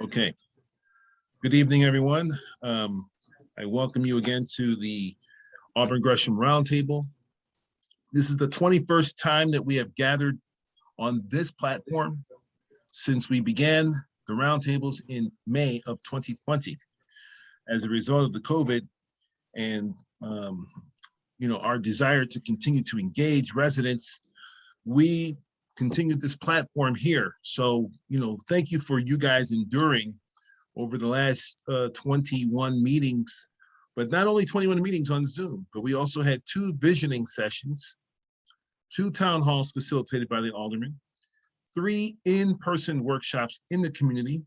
Okay. Good evening, everyone. I welcome you again to the Auburn Gresham Roundtable. This is the 21st time that we have gathered on this platform since we began the roundtables in May of 2020. As a result of the COVID and our desire to continue to engage residents, we continued this platform here. So, thank you for you guys enduring over the last 21 meetings, but not only 21 meetings on Zoom, but we also had 2 visioning sessions, 2 town halls facilitated by the alderman, 3 in-person workshops in the community.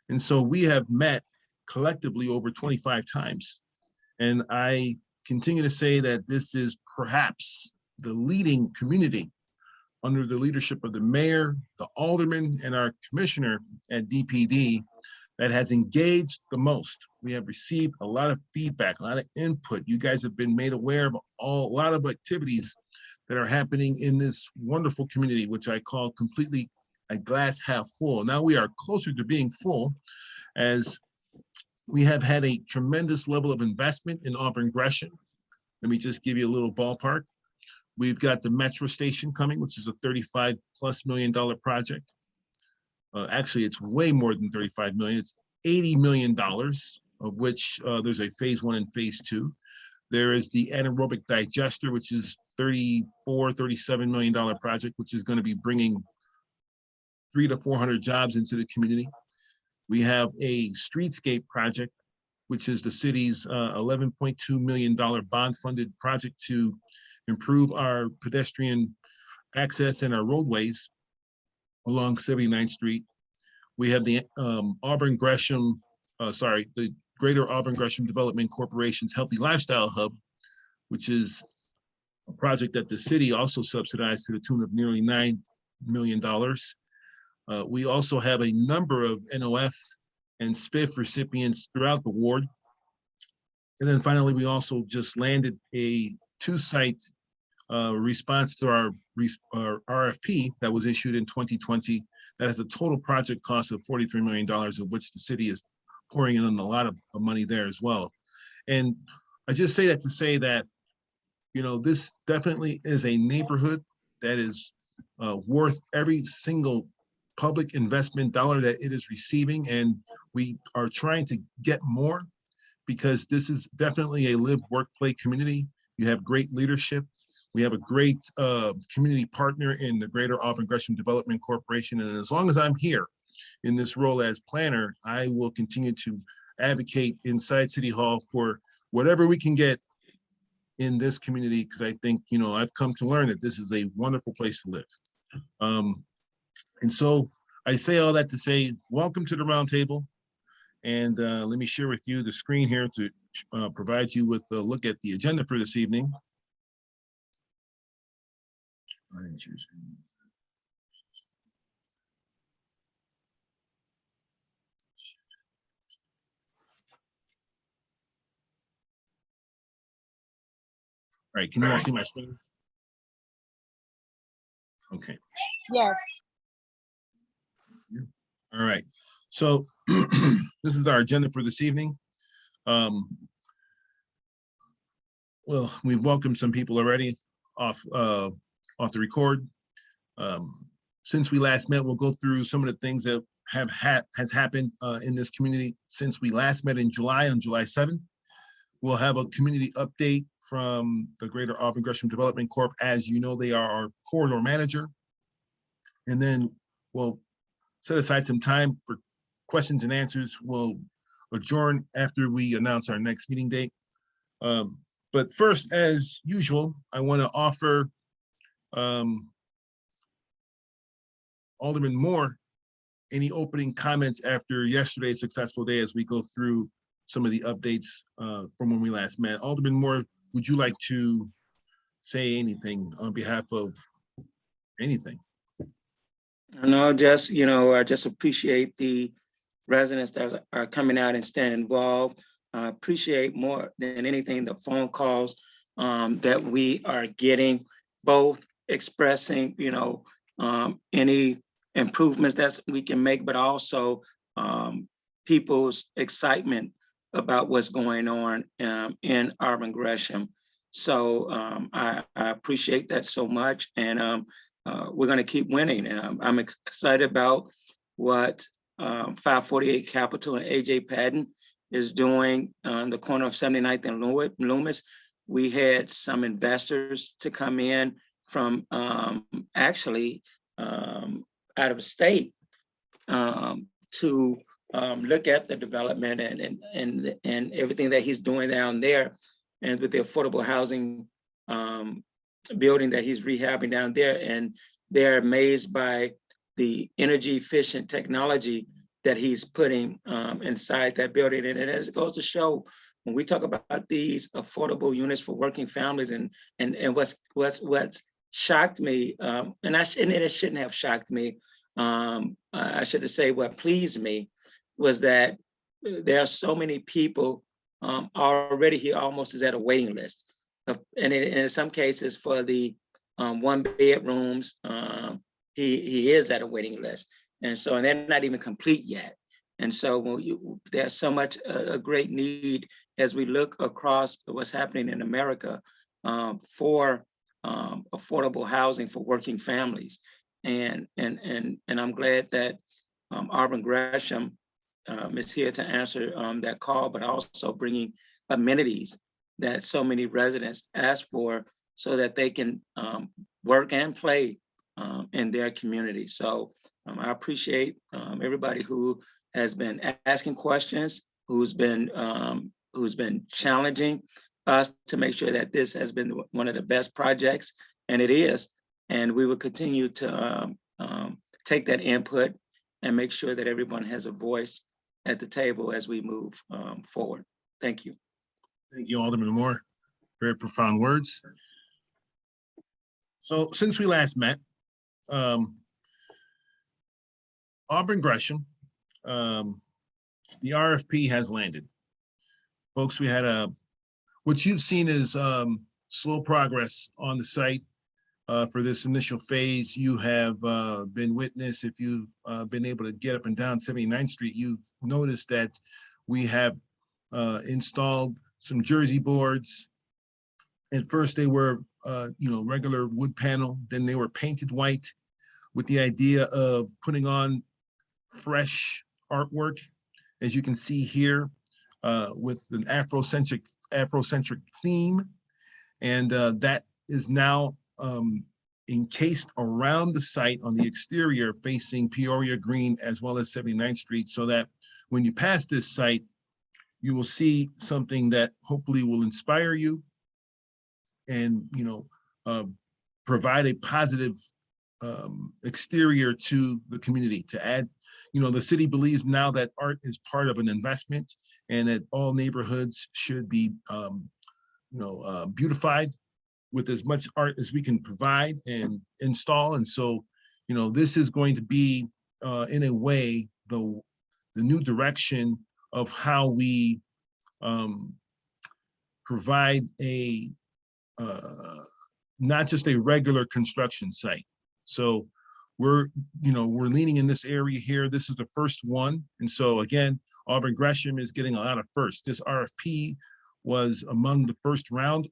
And so we have met collectively over 25 times. And I continue to say that this is perhaps the leading community under the leadership of the mayor, the alderman, and our commissioner at DPD that has engaged the most. We have received a lot of feedback, a lot of input. You guys have been made aware of a lot of activities that are happening in this wonderful community, which I call completely a glass half full. Now we are closer to being full, as we have had a tremendous level of investment in Auburn Gresham. Let me just give you a little ballpark. We've got the metro station coming, which is a $35+ million project. Actually, it's way more than 35 million. It's $80 million, of which there's a phase 1 and phase 2. There is the anaerobic digester, which is $37 million project, which is going to be bringing 300 to 400 jobs into the community. We have a streetscape project, which is the city's $11.2 million bond-funded project to improve our pedestrian access and our roadways along 79th Street. We have the the Greater Auburn Gresham Development Corporation's Healthy Lifestyle Hub, which is a project that the city also subsidized to the tune of nearly $9 million. We also have a number of NOF and SPIF recipients throughout the ward. And then finally, we also just landed a 2-site response to our RFP that was issued in 2020 that has a total project cost of $43 million, of which the city is pouring in a lot of money there as well. And I just say that to say that, this definitely is a neighborhood that is worth every single public investment dollar that it is receiving. And we are trying to get more, because this is definitely a live, work, play community. You have great leadership. We have a great community partner in the Greater Auburn Gresham Development Corporation. And as long as I'm here in this role as planner, I will continue to advocate inside City Hall for whatever we can get in this community, because I think, I've come to learn that this is a wonderful place to live. And so I say all that to say, welcome to the roundtable. And let me share with you the screen here to provide you with a look at the agenda for this evening. I didn't share screen. All right, can you all see my screen? Okay. Yes. All right, so this is our agenda for this evening. Well, we've welcomed some people already off the record. Since we last met, we'll go through some of the things that has happened in this community since we last met in July, on July 7th. We'll have a community update from the Greater Auburn Gresham Development Corp. As you know, they are our corridor manager. And then we'll set aside some time for questions and answers. We'll adjourn after we announce our next meeting date. But first, as usual, I want to offer Alderman Moore any opening comments after yesterday's successful day as we go through some of the updates from when we last met. Alderman Moore, would you like to say anything on behalf of anything? No, just, I just appreciate the residents that are coming out and staying involved. I appreciate more than anything the phone calls that we are getting, both expressing, any improvements that we can make, but also people's excitement about what's going on in Auburn Gresham. So I appreciate that so much, and we're going to keep winning. I'm excited about what 548 Capital and AJ Patton is doing on the corner of 79th and Loomis. We had some investors to come in from actually out of state to look at the development and everything that he's doing down there, and with the affordable housing building that he's rehabbing down there. And they're amazed by the energy efficient technology that he's putting inside that building. And as it goes to show, when we talk about these affordable units for working families, and what's shocked me, and it shouldn't have shocked me, I should say what pleased me was that there are so many people already. He almost is at a waiting list, and in some cases for the 1 bedrooms, he is at a waiting list, and they're not even complete yet. And so there's so much a great need as we look across what's happening in America for affordable housing for working families. And I'm glad that Auburn Gresham is here to answer that call, but also bringing amenities that so many residents ask for so that they can work and play in their community. So I appreciate everybody who has been asking questions, who's been challenging us to make sure that this has been one of the best projects, and it is. And we will continue to take that input and make sure that everyone has a voice at the table as we move forward. Thank you. Thank you, Alderman Moore. Very profound words. So since we last met, Auburn Gresham, the RFP has landed. Folks, we had what you've seen is slow progress on the site. For this initial phase, you have been witness. If you've been able to get up and down 79th Street, you've noticed that we have installed some jersey boards. At first, they were regular wood panel. Then they were painted white with the idea of putting on fresh artwork, as you can see here, with an Afrocentric theme, and that is now encased around the site on the exterior facing Peoria Green as well as 79th Street, so that when you pass this site, you will see something that hopefully will inspire you and provide a positive exterior to the community. To add, the city believes now that art is part of an investment and that all neighborhoods should be beautified with as much art as we can provide and install. And so, this is going to be, in a way, the new direction of how we provide a not just a regular construction site. So we're leaning in this area here. This is the first one. And so again, Auburn Gresham is getting a lot of firsts. This RFP was among the first round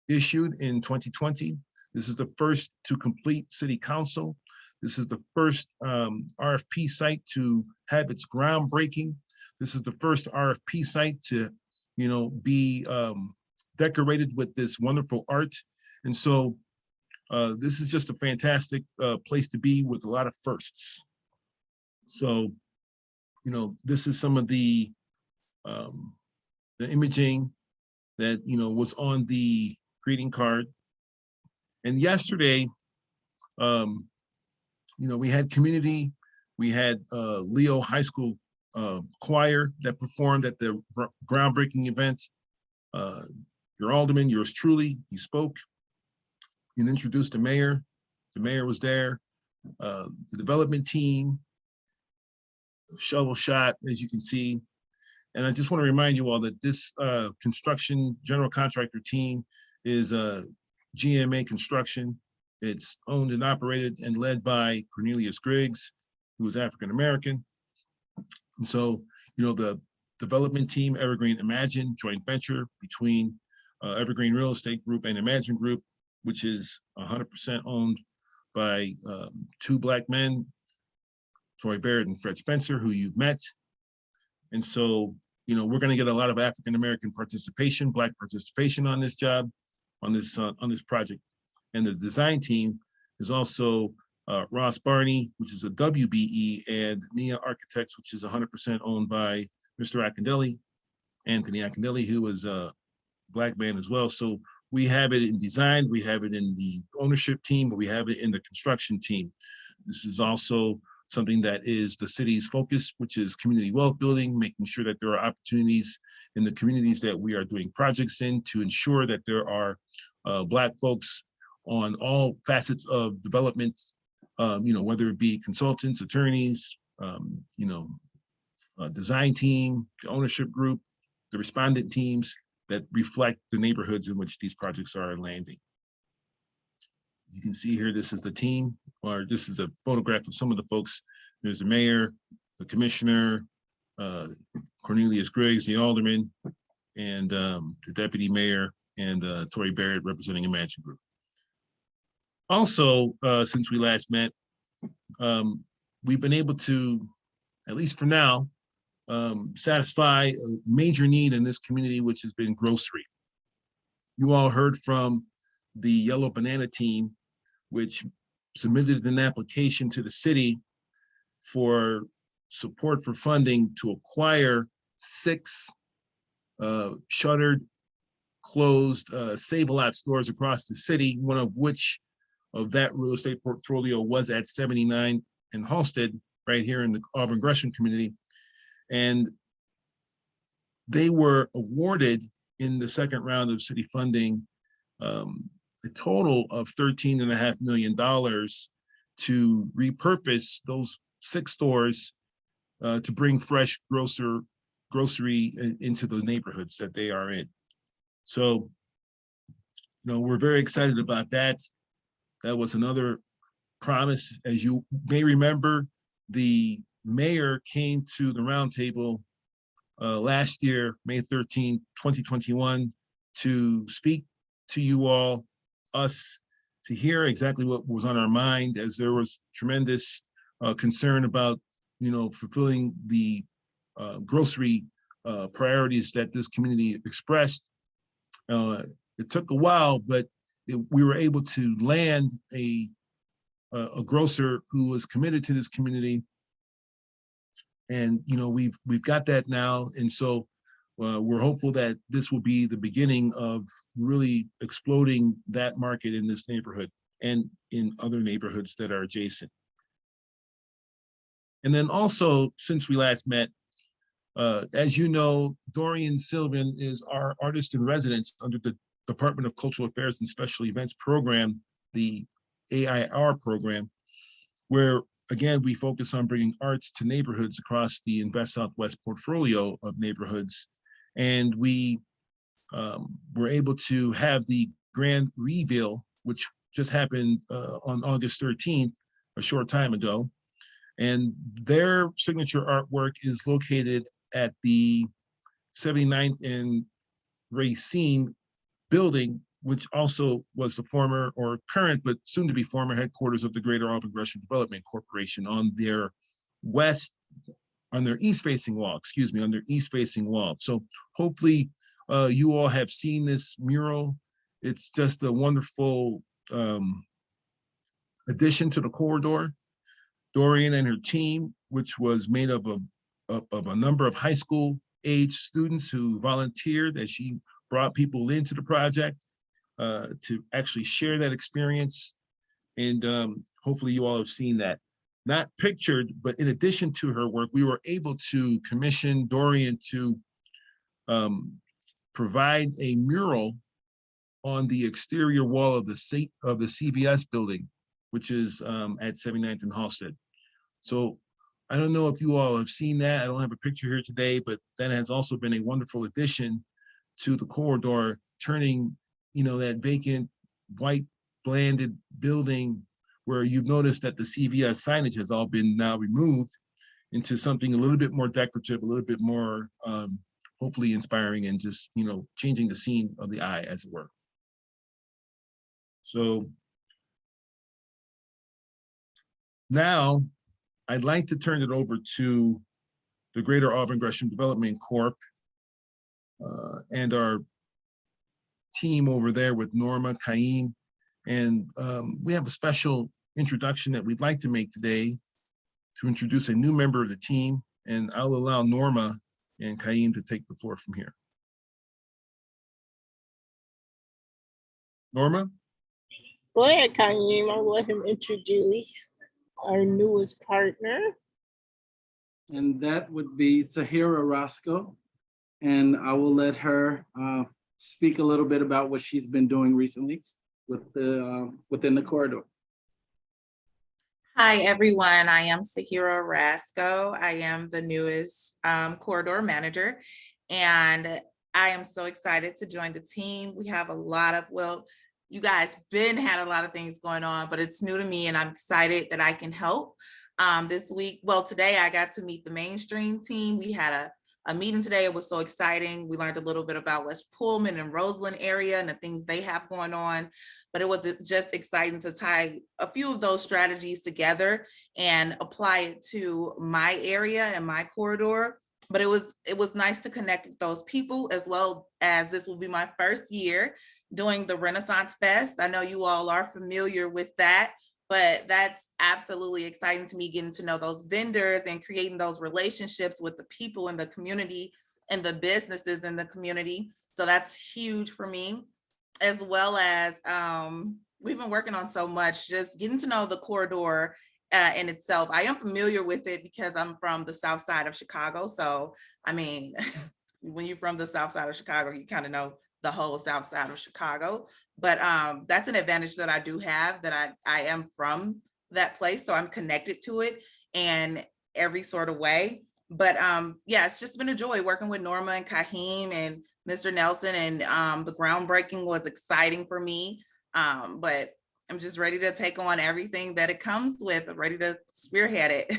issued in 2020. This is the first to complete city council. This is the first RFP site to have its groundbreaking. This is the first RFP site to, be decorated with this wonderful art. And so this is just a fantastic place to be with a lot of firsts. So, this is some of the imaging that, was on the greeting card. And yesterday, we had community, we had Leo High School choir that performed at the groundbreaking event. Your alderman, yours truly, he spoke and introduced the mayor. The mayor was there. The development team, shovel shot, as you can see. And I just want to remind you all that this construction general contractor team is GMA Construction. It's owned and operated and led by Cornelius Griggs, who is African-American. And so, the development team, Evergreen Imagine, joint venture between Evergreen Real Estate Group and Imagine Group, which is 100% owned by two Black men, Troy Barrett and Fred Spencer, who you've met. And so, we're going to get a lot of African-American participation, Black participation on this job, on this project. And the design team is also Ross Barney, which is a WBE, and Nia Architects, which is 100% owned by Mr. Akindelli, Anthony Akindelli, who is a Black man as well. So we have it in design, we have it in the ownership team, but we have it in the construction team. This is also something that is the city's focus, which is community wealth building, making sure that there are opportunities in the communities that we are doing projects in to ensure that there are Black folks on all facets of development, whether it be consultants, attorneys, design team, the ownership group, the respondent teams that reflect the neighborhoods in which these projects are landing. You can see here, this is the team, or this is a photograph of some of the folks. There's the mayor, the commissioner, Cornelius Griggs, the alderman, and the deputy mayor, and Tory Barrett representing Imagine Group. Also, since we last met, we've been able to, at least for now, satisfy a major need in this community, which has been grocery. You all heard from the Yellow Banana team, which submitted an application to the city for support for funding to acquire 6 shuttered, closed Save-A-Lot stores across the city, one of which of that real estate portfolio was at 79 in Halsted, right here in the Auburn Gresham community. And they were awarded in the second round of city funding a total of $13.5 million to repurpose those 6 stores to bring fresh grocery into the neighborhoods that they are in. So, we're very excited about that. That was another promise. As you may remember, the mayor came to the roundtable last year, May 13, 2021, to speak to you all, us, to hear exactly what was on our mind, as there was tremendous concern about, fulfilling the grocery priorities that this community expressed. It took a while, but we were able to land a grocer who was committed to this community. And we've got that now, and so we're hopeful that this will be the beginning of really exploding that market in this neighborhood and in other neighborhoods that are adjacent. And then also, since we last met, as you know, Dorian Sylvan is our artist in residence under the Department of Cultural Affairs and Special Events program, the AIR program, where again, we focus on bringing arts to neighborhoods across the Invest Southwest portfolio of neighborhoods. And we were able to have the grand reveal, which just happened on August 13th, a short time ago. And their signature artwork is located at the 79th and Racine building, which also was the former or current, but soon to be former headquarters of the Greater Auburn Gresham Development Corporation on their east facing wall, on their east facing wall. So hopefully you all have seen this mural. It's just a wonderful addition to the corridor. Dorian and her team, which was made up of a number of high school age students who volunteered as she brought people into the project to actually share that experience. And hopefully you all have seen that. Not pictured, but in addition to her work, we were able to commission Dorian to provide a mural on the exterior wall of the CVS building, which is at 79th and Halsted. So I don't know if you all have seen that. I don't have a picture here today, but that has also been a wonderful addition to the corridor, turning that vacant white blanded building where you've noticed that the CVS signage has all been now removed into something a little bit more decorative, a little bit more hopefully inspiring, and just, you know, changing the scene of the eye, as it were. So now I'd like to turn it over to the Greater Auburn Gresham Development Corp. And our team over there with Norma, Kaim, and we have a special introduction that we'd like to make today to introduce a new member of the team, and I'll allow Norma and Kaim to take the floor from here. Norma? Go ahead, Kaim. I'll let him introduce our newest partner. And that would be Zahira Roscoe. And I will let her speak a little bit about what she's been doing recently with the within the corridor. Hi, everyone. I am Zahira Roscoe. I am the newest corridor manager, and I am so excited to join the team. We have a lot of, well, you guys had a lot of things going on, but it's new to me, and I'm excited that I can help. This week, well, today I got to meet the mainstream team. We had a meeting today. It was so exciting. We learned a little bit about West Pullman and Roseland area and the things they have going on. But it was just exciting to tie a few of those strategies together and apply it to my area and my corridor. But it was nice to connect with those people, as well as this will be my first year doing the Renaissance Fest. I know you all are familiar with that, but that's absolutely exciting to me, getting to know those vendors and creating those relationships with the people in the community and the businesses in the community. So that's huge for me, as well as we've been working on so much, just getting to know the corridor in itself. I am familiar with it because I'm from the South Side of Chicago. So, I mean, when you're from the South Side of Chicago, you kind of know the whole South Side of Chicago. But that's an advantage that I do have, that I am from that place. So I'm connected to it in every sort of way. But yeah, it's just been a joy working with Norma and Kaim and Mr. Nelson, and the groundbreaking was exciting for me. But I'm just ready to take on everything that it comes with, ready to spearhead it.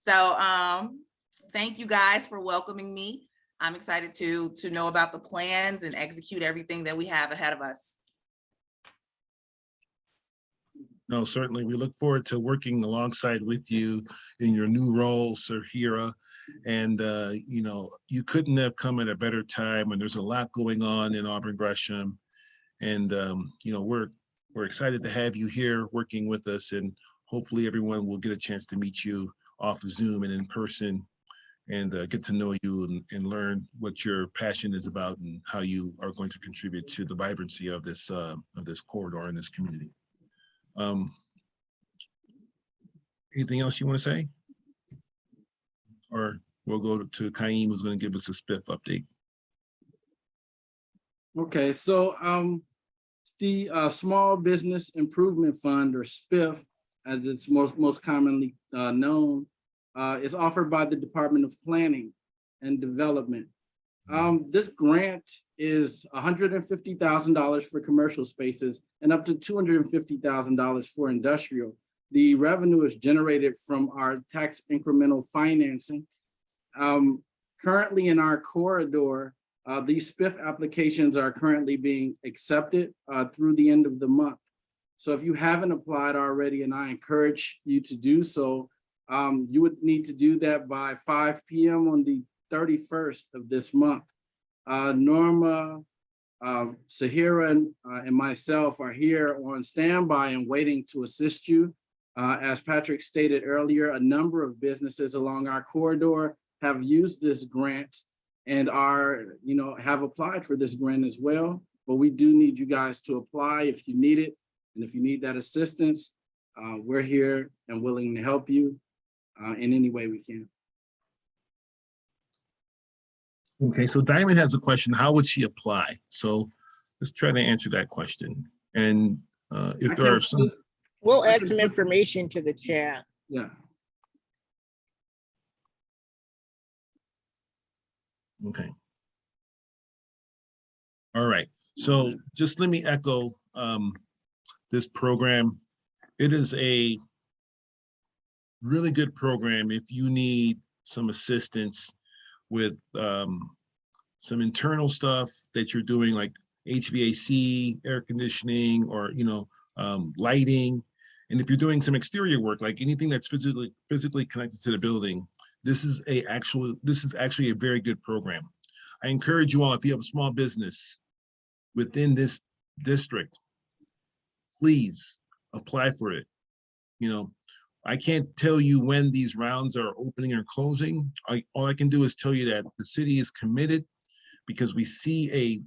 So thank you guys for welcoming me. I'm excited to know about the plans and execute everything that we have ahead of us. No, certainly. We look forward to working alongside with you in your new role, Zahira. And, you know, you couldn't have come at a better time when there's a lot going on in Auburn Gresham. And, you know, we're excited to have you here working with us, and hopefully everyone will get a chance to meet you off of Zoom and in person, and get to know you and learn what your passion is about and how you are going to contribute to the vibrancy of this corridor and this community. Anything else you want to say? Or we'll go to Kaim, who's going to give us a SPIF update. Okay, so the Small Business Improvement Fund, or SPIF, as it's most commonly known, is offered by the Department of Planning and Development. This grant is $150,000 for commercial spaces and up to $250,000 for industrial. The revenue is generated from our tax incremental financing. Currently in our corridor, these SPIF applications are currently being accepted through the end of the month. So if you haven't applied already, and I encourage you to do so, you would need to do that by 5 p.m. on the 31st of this month. Norma, Zahira, and myself are here on standby and waiting to assist you. As Patrick stated earlier, a number of businesses along our corridor have used this grant and have applied for this grant as well. But we do need you guys to apply if you need it. And if you need that assistance, we're here and willing to help you in any way we can. Okay, so Diamond has a question. How would she apply? So let's try to answer that question. And if there are some... We'll add some information to the chat. Yeah. Okay. All right. So just let me echo this program. It is a really good program if you need some assistance with some internal stuff that you're doing, like HVAC, air conditioning, or lighting. And if you're doing some exterior work, like anything that's physically connected to the building, this is actually a very good program. I encourage you all, if you have a small business within this district, please apply for it. I can't tell you when these rounds are opening or closing. All I can do is tell you that the city is committed, because we see a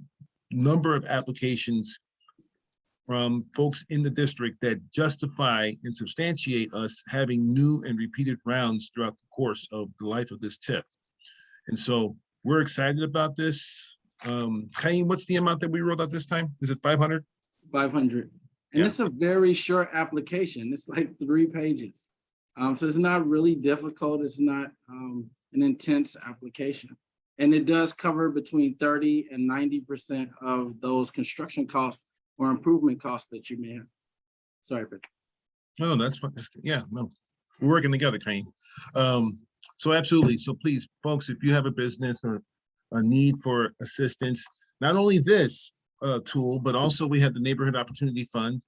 number of applications from folks in the district that justify and substantiate us having new and repeated rounds throughout the course of the life of this TIF. And so we're excited about this. Kaim, what's the amount that we rolled out this time? Is it 500? 500. And Yeah. it's a very short application. It's like 3 pages. So it's not really difficult. It's not an intense application. And it does cover between 30 and 90% of those construction costs or improvement costs that you may have. Sorry, Patrick. No, that's fine. Yeah, no, we're working together, Kaim. So absolutely. So please, folks, if you have a business or a need for assistance, not only this tool, but also we have the Neighborhood Opportunity Fund,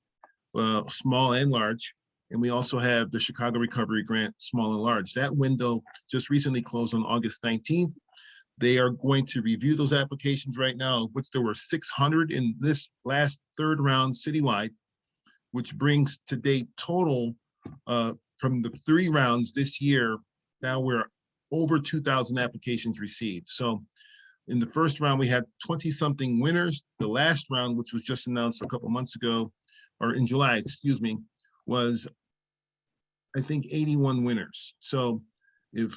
small and large. And we also have the Chicago Recovery Grant, small and large. That window just recently closed on August 19th. They are going to review those applications right now, of which there were 600 in this last third round citywide, which brings to date total from the 3 rounds this year. Now we're over 2,000 applications received. So in the first round, we had 20-something winners. The last round, which was just announced a couple months ago, or in July, excuse me, was, I think, 81 winners. So if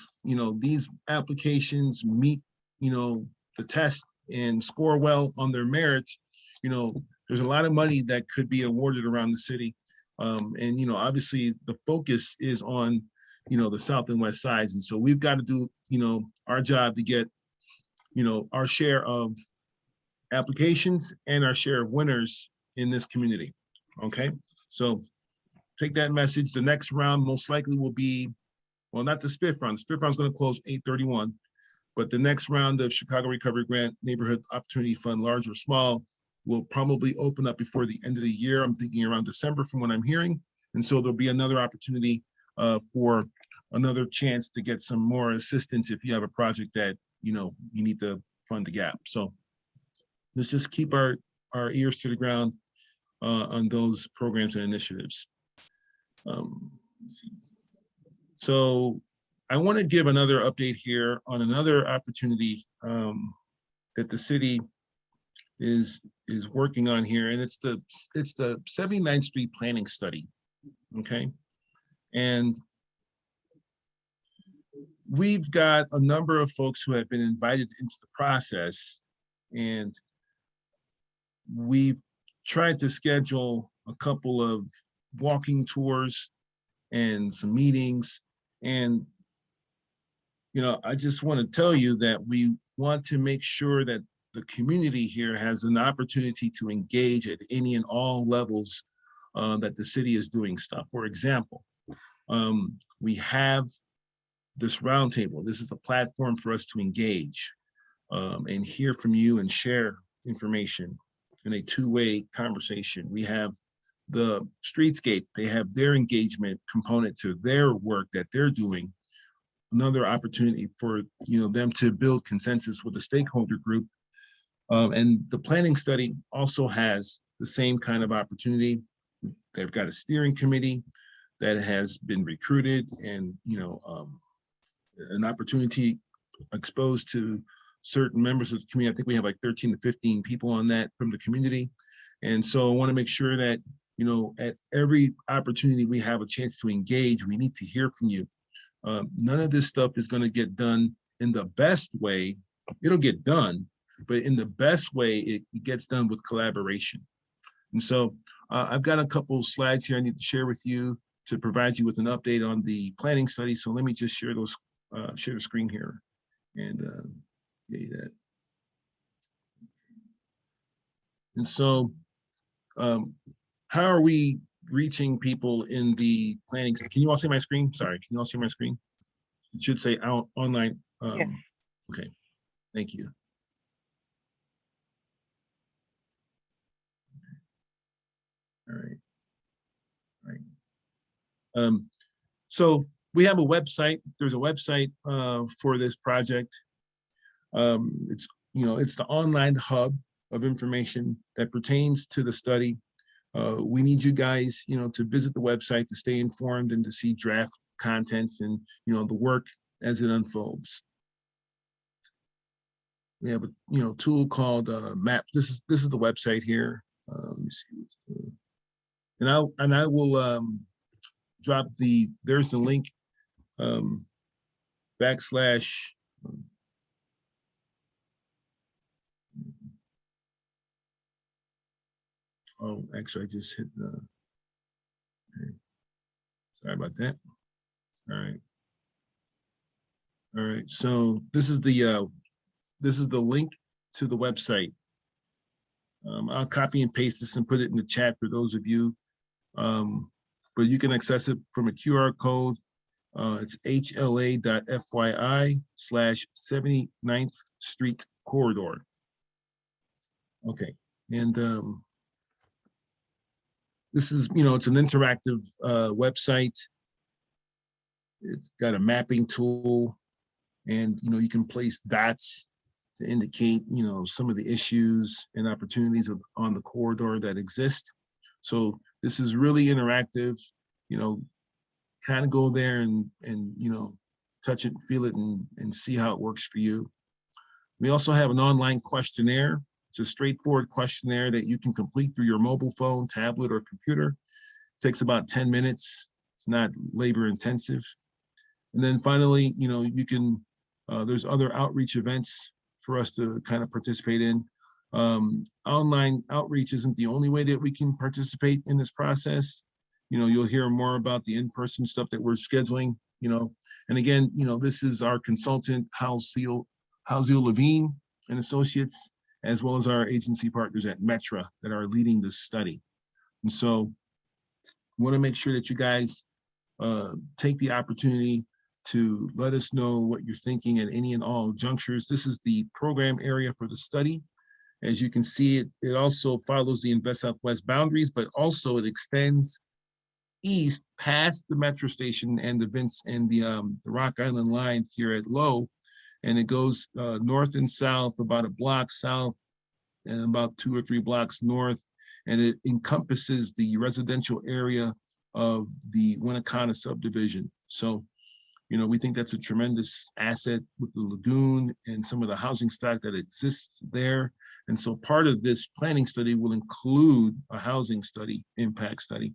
these applications meet the test and score well on their merits, there's a lot of money that could be awarded around the city. And obviously the focus is on the south and west sides. And so we've got to do our job to get our share of applications and our share of winners in this community. Okay, so take that message. The next round most likely will be, well, not the SPIF round. The SPIF round is going to close 8/31, but the next round of Chicago Recovery Grant Neighborhood Opportunity Fund, large or small, will probably open up before the end of the year. I'm thinking around December from what I'm hearing. And so there'll be another opportunity for another chance to get some more assistance if you have a project that you need to fund the gap. So let's just keep our ears to the ground on those programs and initiatives. Let's see. So I want to give another update here on another opportunity that the city is working on here, and it's the 79th Street planning study. Okay, and we've got a number of folks who have been invited into the process, and we've tried to schedule a couple of walking tours and some meetings. And I just want to tell you that we want to make sure that the community here has an opportunity to engage at any and all levels that the city is doing stuff. For example, we have this roundtable. This is the platform for us to engage and hear from you and share information in a two-way conversation. We have the Streetscape. They have their engagement component to their work that they're doing. Another opportunity for them to build consensus with a stakeholder group. And the planning study also has the same kind of opportunity. They've got a steering committee that has been recruited, and an opportunity exposed to certain members of the community. I think we have like 13 to 15 people on that from the community. And so I want to make sure that at every opportunity we have a chance to engage, we need to hear from you. None of this stuff is going to get done in the best way. It'll get done, but in the best way, it gets done with collaboration. And so I've got a couple of slides here I need to share with you to provide you with an update on the planning study. So let me just share those, share the screen here and get you that. And so how are we reaching people in the planning? Can you all see my screen? Sorry, can you all see my screen? It should say out online. Yes. Okay, thank you. All right. All right. So we have a website. There's a website for this project. It's, it's the online hub of information that pertains to the study. We need you guys, to visit the website to stay informed and to see draft contents and, the work as it unfolds. We have a, tool called Map. This is the website here. Let me see. And I will drop there's the link, backslash. Oh, actually, I just hit the. Okay. Sorry about that. All right. All right. So this is the link to the website. I'll copy and paste this and put it in the chat for those of you. But you can access it from a QR code. It's hla.fyi/79th Street Corridor. Okay. And this is, it's an interactive website. It's got a mapping tool, and you can place dots to indicate some of the issues and opportunities on the corridor that exist. So this is really interactive. Kind of go there and touch it, feel it, and see how it works for you. We also have an online questionnaire. It's a straightforward questionnaire that you can complete through your mobile phone, tablet, or computer. It takes about 10 minutes. It's not labor intensive. And then finally, you can, there's other outreach events for us to kind of participate in. Online outreach isn't the only way that we can participate in this process. You'll hear more about the in-person stuff that we're scheduling, and again, this is our consultant, Halzeel Levine and Associates, as well as our agency partners at Metra that are leading this study. And so I want to make sure that you guys take the opportunity to let us know what you're thinking at any and all junctures. This is the program area for the study. As you can see, it also follows the Invest Southwest boundaries, but also it extends east past the metro station and the Rock Island line here at Low, and it goes north and south about a block south and about 2 or 3 blocks north, and it encompasses the residential area of the Winnacunnet subdivision. So, we think that's a tremendous asset with the lagoon and some of the housing stock that exists there. And so part of this planning study will include a housing study, impact study,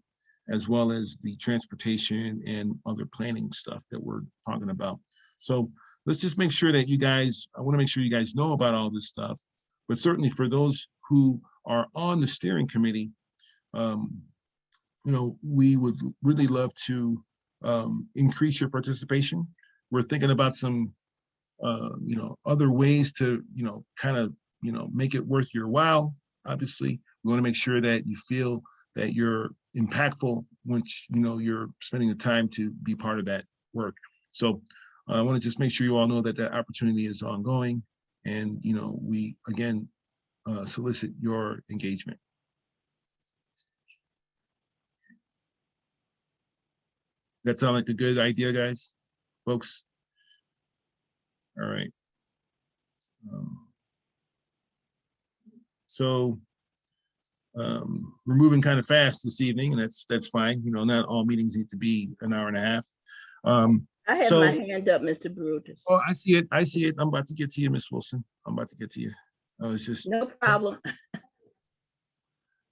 as well as the transportation and other planning stuff that we're talking about. So let's just make sure that I want to make sure you guys know about all this stuff, but certainly for those who are on the steering committee, we would really love to increase your participation. We're thinking about some, other ways to, kind of, make it worth your while. Obviously, we want to make sure that you feel that you're impactful once, you're spending the time to be part of that work. So I want to just make sure you all know that that opportunity is ongoing. And, we, again, solicit your engagement. That sound like a good idea, guys, folks? All right. So we're moving kind of fast this evening, and that's fine. Not all meetings need to be an hour and a half. I have my hand up, Mr. Brutus. Oh, I see it. I'm about to get to you, Miss Wilson. I'm about to get to you. It's just no problem.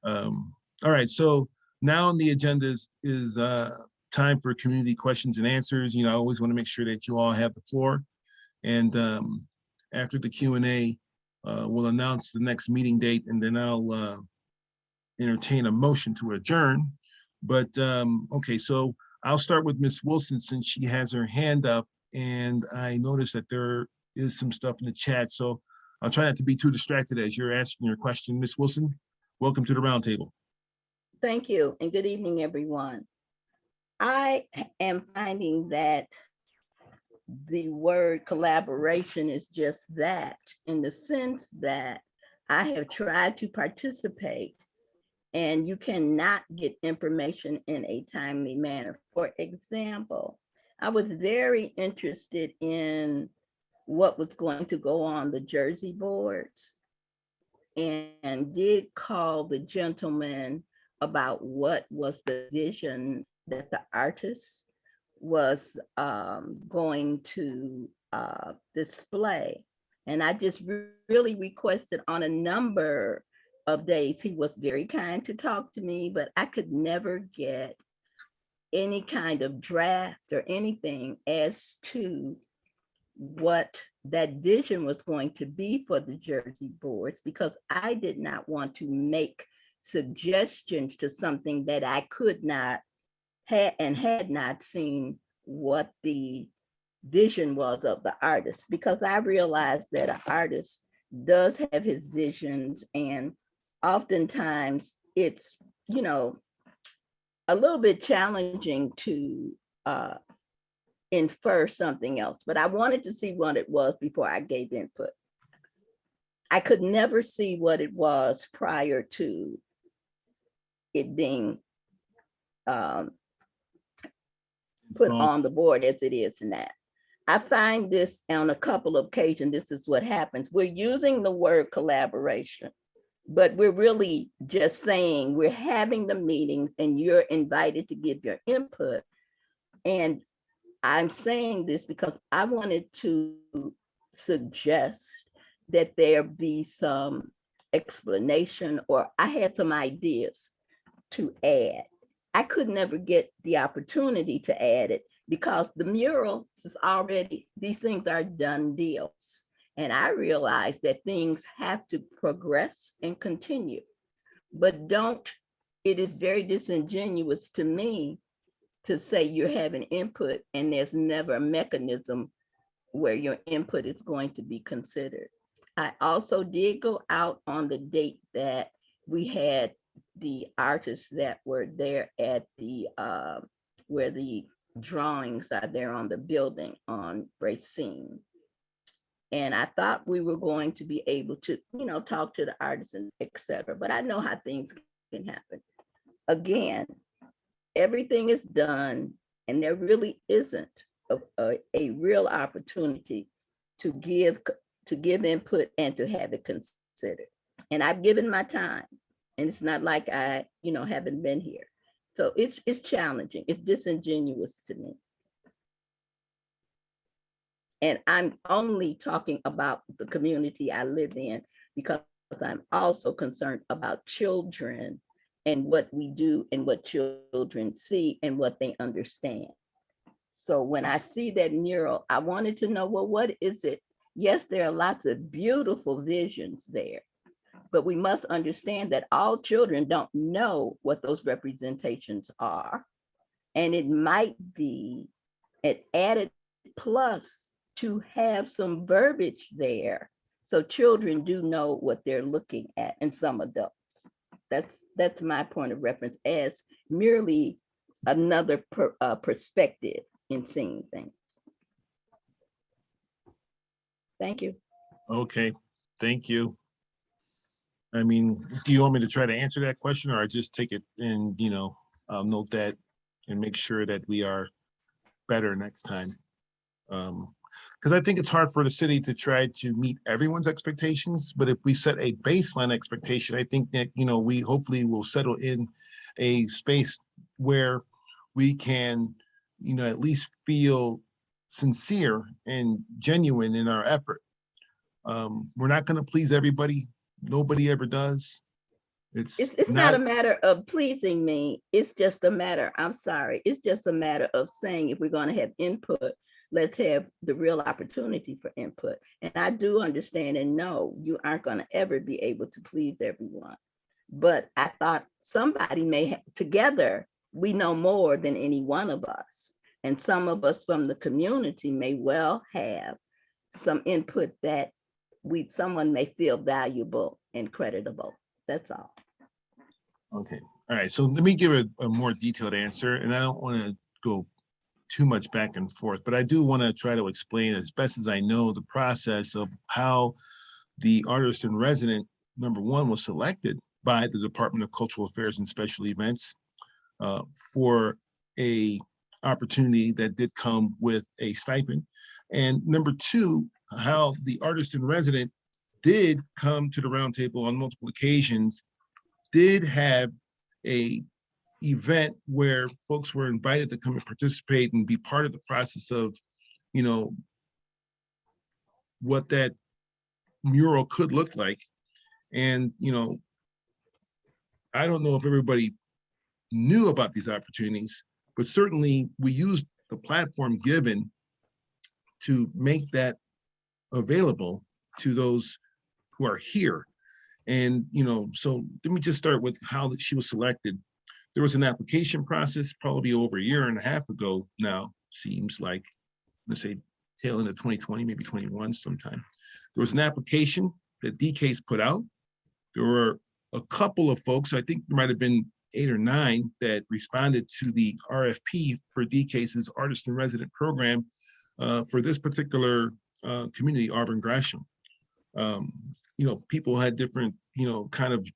All right. So now on the agenda is time for community questions and answers. I always want to make sure that you all have the floor. And after the Q&A, we'll announce the next meeting date, and then I'll entertain a motion to adjourn. But okay, so I'll start with Ms. Wilson since she has her hand up, and I noticed that there is some stuff in the chat. So I'll try not to be too distracted as you're asking your question. Ms. Wilson, welcome to the roundtable. Thank you, and good evening, everyone. I am finding that the word collaboration is just that, in the sense that I have tried to participate and you cannot get information in a timely manner. For example, I was very interested in what was going to go on the Jersey boards and did call the gentleman about what was the vision that the artist was going to display. And I just really requested on a number of days. He was very kind to talk to me, but I could never get any kind of draft or anything as to what that vision was going to be for the Jersey boards, because I did not want to make suggestions to something that I could not had not seen what the vision was of the artist, because I realized that an artist does have his visions, and oftentimes it's, you know, a little bit challenging to infer something else, but I wanted to see what it was before I gave input. I could never see what it was prior to it being put on the board as it is now. I find this on a couple of occasions, this is what happens. We're using the word collaboration, but we're really just saying we're having the meetings and you're invited to give your input. And I'm saying this because I wanted to suggest that there be some explanation, or I had some ideas to add. I could never get the opportunity to add it because the mural is already, these things are done deals. And I realize that things have to progress and continue, but it is very disingenuous to me to say you're having input and there's never a mechanism where your input is going to be considered. I also did go out on the date that we had the artists that were there at the, where the drawings are there on the building on Racine. And I thought we were going to be able to, you know, talk to the artists and et cetera, but I know how things can happen. Again, everything is done and there really isn't a real opportunity to give input and to have it considered. And I've given my time, and it's not like I, you know, haven't been here. So it's challenging. It's disingenuous to me. And I'm only talking about the community I live in because I'm also concerned about children and what we do and what children see and what they understand. So when I see that mural, I wanted to know, well, what is it? Yes, there are lots of beautiful visions there, but we must understand that all children don't know what those representations are. And it might be an added plus to have some verbiage there so children do know what they're looking at, and some adults. That's my point of reference as merely another perspective in seeing things. Thank you. Okay, thank you. I mean, do you want me to try to answer that question, or I just take it and, you know, I'll note that and make sure that we are better next time? Because I think it's hard for the city to try to meet everyone's expectations, but if we set a baseline expectation, I think that, you know, we hopefully will settle in a space where we can, you know, at least feel sincere and genuine in our effort. We're not going to please everybody. Nobody ever does. It's not a matter of pleasing me. It's just a matter, I'm sorry, it's just a matter of saying if we're going to have input, let's have the real opportunity for input. And I do understand and know you aren't going to ever be able to please everyone. But I thought somebody may have, together, we know more than any one of us. And some of us from the community may well have some input that someone may feel valuable and creditable. That's all. Okay, All right, so let me give a more detailed answer, and I don't want to go too much back and forth, but I do want to try to explain as best as I know the process of how the artist in resident, number one, was selected by the Department of Cultural Affairs and Special Events for a opportunity that did come with a stipend. And number two, how the artist in resident did come to the roundtable on multiple occasions, did have a event where folks were invited to come and participate and be part of the process of, you know, what that mural could look like. And, you know, I don't know if everybody knew about these opportunities, but certainly we used the platform given to make that available to those who are here. And, you know, so let me just start with how she was selected. There was an application process probably over a year and a half ago now, seems like, let's say tail end of 2020, maybe 21 sometime. There was an application that DCASE put out. There were a couple of folks, I think there might have been 8 or 9 that responded to the RFP for DCASE's Artist in Resident program for this particular community, Auburn Gresham. You know, people had different, you know, kind of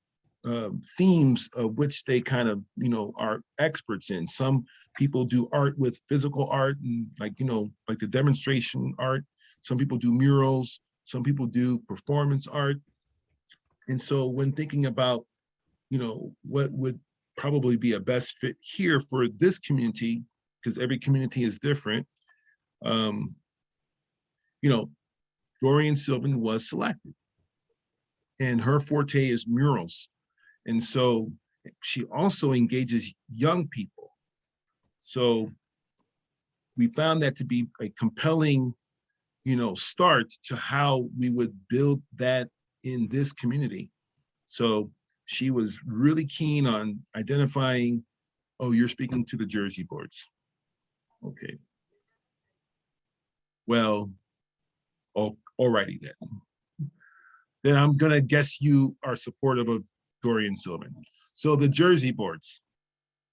themes of which they kind of, you know, are experts in. Some people do art with physical art and like, you know, like the demonstration art. Some people do murals. Some people do performance art. And so when thinking about, you know, what would probably be a best fit here for this community, because every community is different, you know, Dorian Sylvan was selected. And her forte is murals. And so she also engages young people. So we found that to be a compelling, you know, start to how we would build that in this community. So she was really keen on identifying, oh, you're speaking to the Jersey boards. Okay. Well, oh, alrighty then. Then I'm gonna guess you are supportive of Dorian Sylvan. So the Jersey boards.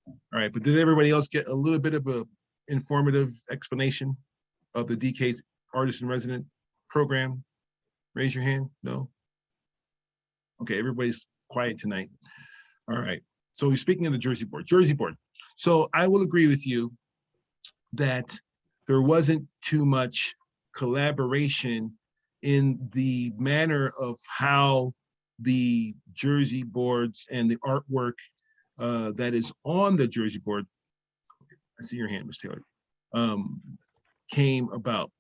All right, but did everybody else get a little bit of a informative explanation of the DCASE Artist in Resident program? Raise your hand, no? Okay, everybody's quiet tonight. All right, so speaking of the Jersey board. So I will agree with you that there wasn't too much collaboration in the manner of how the Jersey boards and the artwork that is on the Jersey board, I see your hand, Ms. Taylor, came about.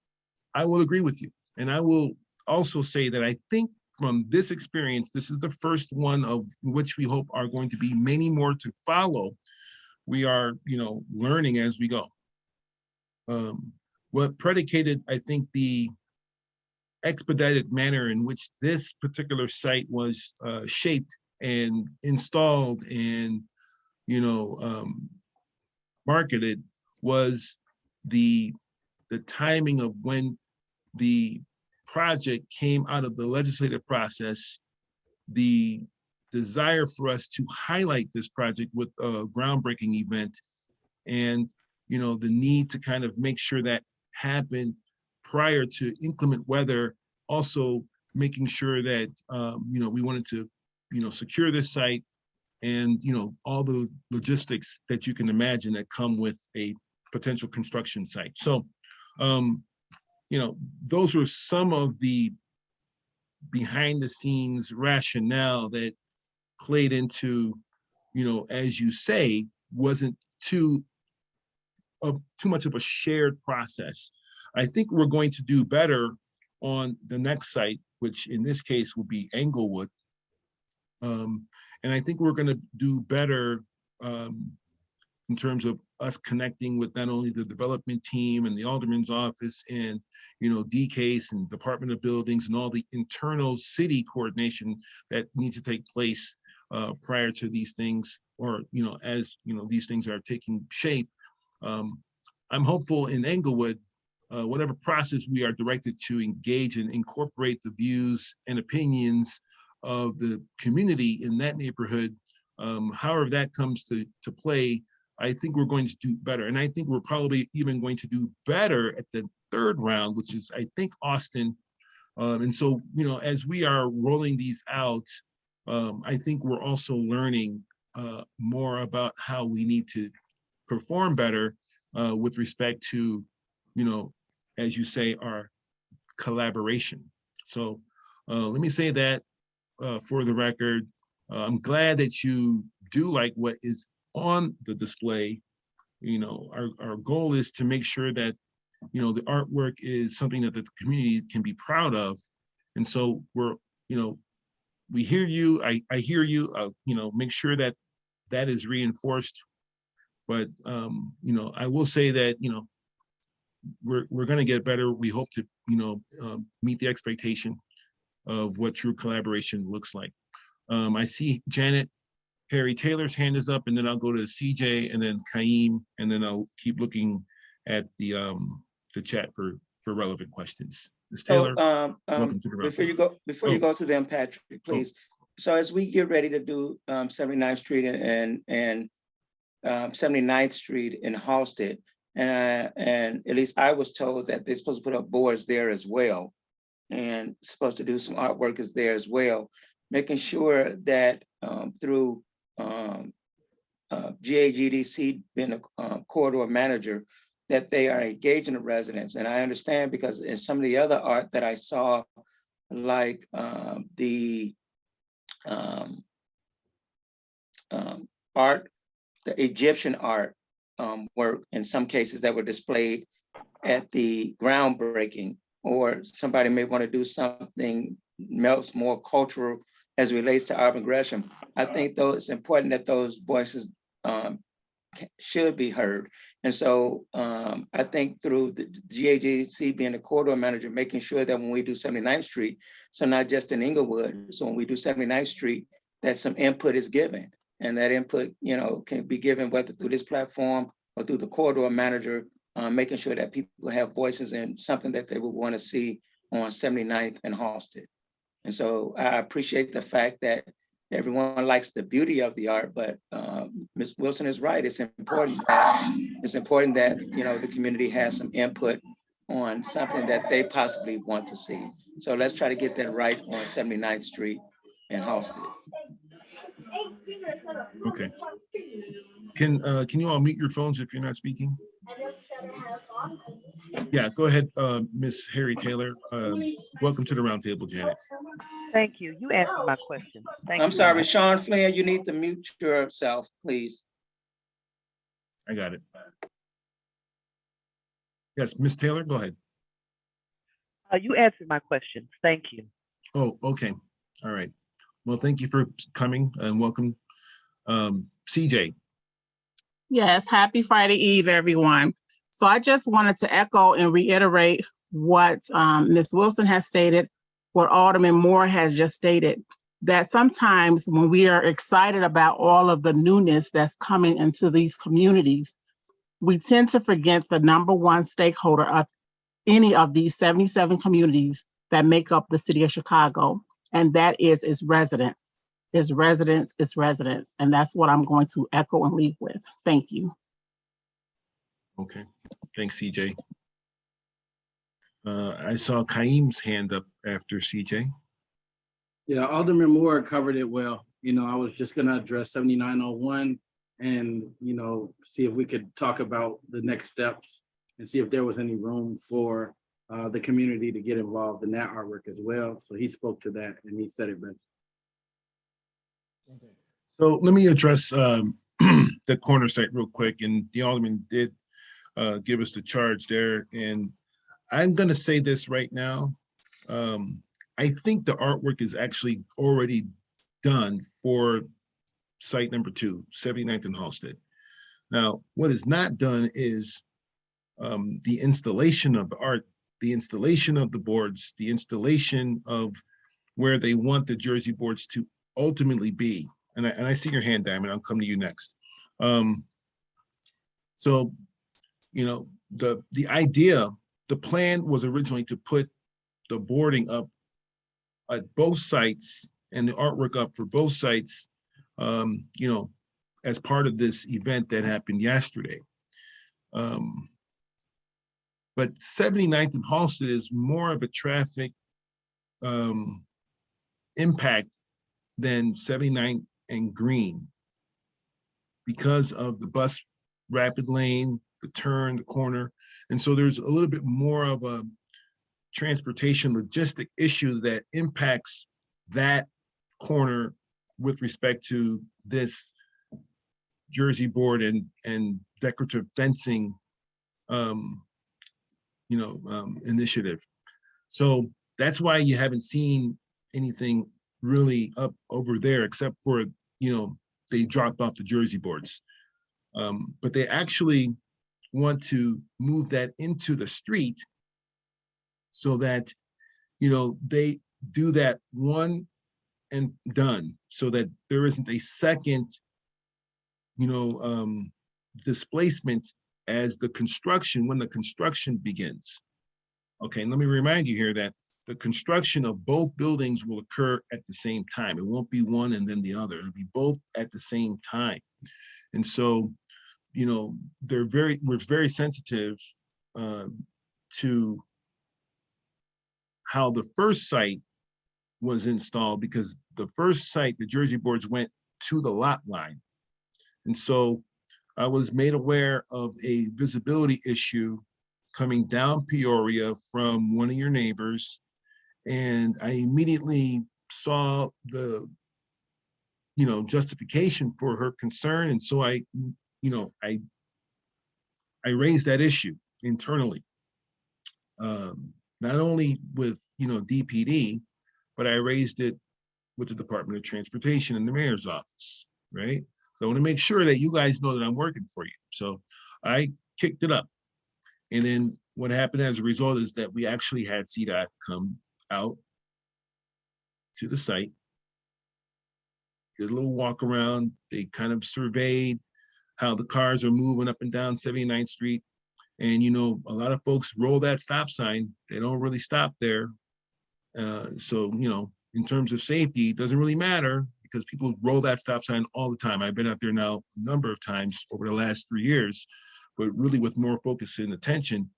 I will agree with you. And I will also say that I think from this experience, this is the first one of which we hope are going to be many more to follow. We are, you know, learning as we go. What predicated, I think, the expedited manner in which this particular site was shaped and installed and, you know, marketed was the timing of when the project came out of the legislative process, the desire for us to highlight this project with a groundbreaking event, and, you know, the need to kind of make sure that happened prior to inclement weather, also making sure that, you know, we wanted to, you know, secure this site and, you know, all the logistics that you can imagine that come with a potential construction site. So, you know, those were some of the behind the scenes rationale that played into, you know, as you say, wasn't too much of a shared process. I think we're going to do better on the next site, which in this case will be Englewood. And I think we're going to do better in terms of us connecting with not only the development team and the alderman's office and, you know, DCASE and Department of Buildings and all the internal city coordination that needs to take place prior to these things, or, you know, as, you know, these things are taking shape. I'm hopeful in Englewood, whatever process we are directed to engage and incorporate the views and opinions of the community in that neighborhood, however that comes to play, I think we're going to do better. And I think we're probably even going to do better at the third round, which is, I think, Austin. And so, you know, as we are rolling these out, I think we're also learning more about how we need to perform better with respect to, you know, as you say, our collaboration. So let me say that for the record. I'm glad that you do like what is on the display. You know, our goal is to make sure that, you know, the artwork is something that the community can be proud of. And so we're, you know, we hear you, I hear you, you know, make sure that that is reinforced. But, you know, I will say that, you know, we're going to get better. We hope to, you know, meet the expectation of what true collaboration looks like. I see Janet Harry Taylor's hand is up, and then I'll go to CJ and then Kaim, and then I'll keep looking at the chat for relevant questions. Ms. Taylor, welcome to the round. Before you go to them, Patrick, please. So as we get ready to do 79th Street and 79th Street in Halsted, and at least I was told that they're supposed to put up boards there as well, and supposed to do some artwork is there as well, making sure that through GAGDC being a corridor manager, that they are engaging the residents. And I understand because in some of the other art that I saw, like the art, the Egyptian art work, in some cases that were displayed at the groundbreaking, or somebody may want to do something else more cultural as it relates to Auburn Gresham. I think though it's important that those voices should be heard. And so I think through the GAGC being the corridor manager, making sure that when we do 79th Street, so not just in Inglewood, so when we do 79th Street, that some input is given. And that input, you know, can be given whether through this platform or through the corridor manager, making sure that people have voices in something that they would want to see on 79th and Halsted. And so I appreciate the fact that everyone likes the beauty of the art, but Ms. Wilson is right. It's important that you know the community has some input on something that they possibly want to see. So let's try to get that right on 79th Street and Halsted. Okay. Can you all mute your phones if you're not speaking? Yeah, go ahead, Ms. Harry Taylor. Welcome to the roundtable, Janet. Thank you. You answered my question. Thank you. I'm sorry, Sean Flynn, you need to mute yourself, please. I got it. Yes, Ms. Taylor, go ahead. You answered my question. Thank you. Oh, okay. All right. Well, thank you for coming and welcome. CJ. Yes, happy Friday Eve, everyone. So I just wanted to echo and reiterate what Ms. Wilson has stated, what Alderman Moore has just stated, that sometimes when we are excited about all of the newness that's coming into these communities, we tend to forget the number one stakeholder of any of these 77 communities that make up the city of Chicago, and that is its residents. Its residents, its residents. And that's what I'm going to echo and leave with. Thank you. Okay, thanks, CJ. I saw Kaim's hand up after CJ. Yeah, Alderman Moore covered it well. You know, I was just gonna address 7901 and, you know, see if we could talk about the next steps and see if there was any room for the community to get involved in that artwork as well. So he spoke to that and he said it best. So let me address the corner site real quick. And the Alderman did give us the charge there. And I'm gonna say this right now. I think the artwork is actually already done for site number 2, 79th and Halsted. Now, what is not done is the installation of the art, the installation of the boards, the installation of where they want the Jersey boards to ultimately be. And I see your hand, Diamond. I'll come to you next. So, you know, the idea, the plan was originally to put the boarding up at both sites and the artwork up for both sites you know, as part of this event that happened yesterday. But 79th and Halsted is more of a traffic impact than 79th and Green because of the bus rapid lane, the turn, the corner. And so there's a little bit more of a transportation logistic issue that impacts that corner with respect to this Jersey board and decorative fencing initiative. So that's why you haven't seen anything really up over there, except for, they dropped off the Jersey boards. But they actually want to move that into the street so that, they do that one and done, so that there isn't a second, displacement as when the construction begins. Okay, and let me remind you here that the construction of both buildings will occur at the same time. It won't be one and then the other. It'll be both at the same time. And so, we're very sensitive to how the first site was installed, because the first site, the Jersey boards went to the lot line. And so I was made aware of a visibility issue coming down Peoria from one of your neighbors. And I immediately saw the, justification for her concern. And so I raised that issue internally, not only with, DPD, but I raised it with the Department of Transportation and the mayor's office, right? So I want to make sure that you guys know that I'm working for you. So I kicked it up. And then what happened as a result is that we actually had CDOT come out to the site, did a little walk around. They kind of surveyed how the cars are moving up and down 79th Street. And, a lot of folks roll that stop sign. They don't really stop there. So, in terms of safety, it doesn't really matter because people roll that stop sign all the time. I've been out there now a number of times over the last 3 years, but really with more focus and attention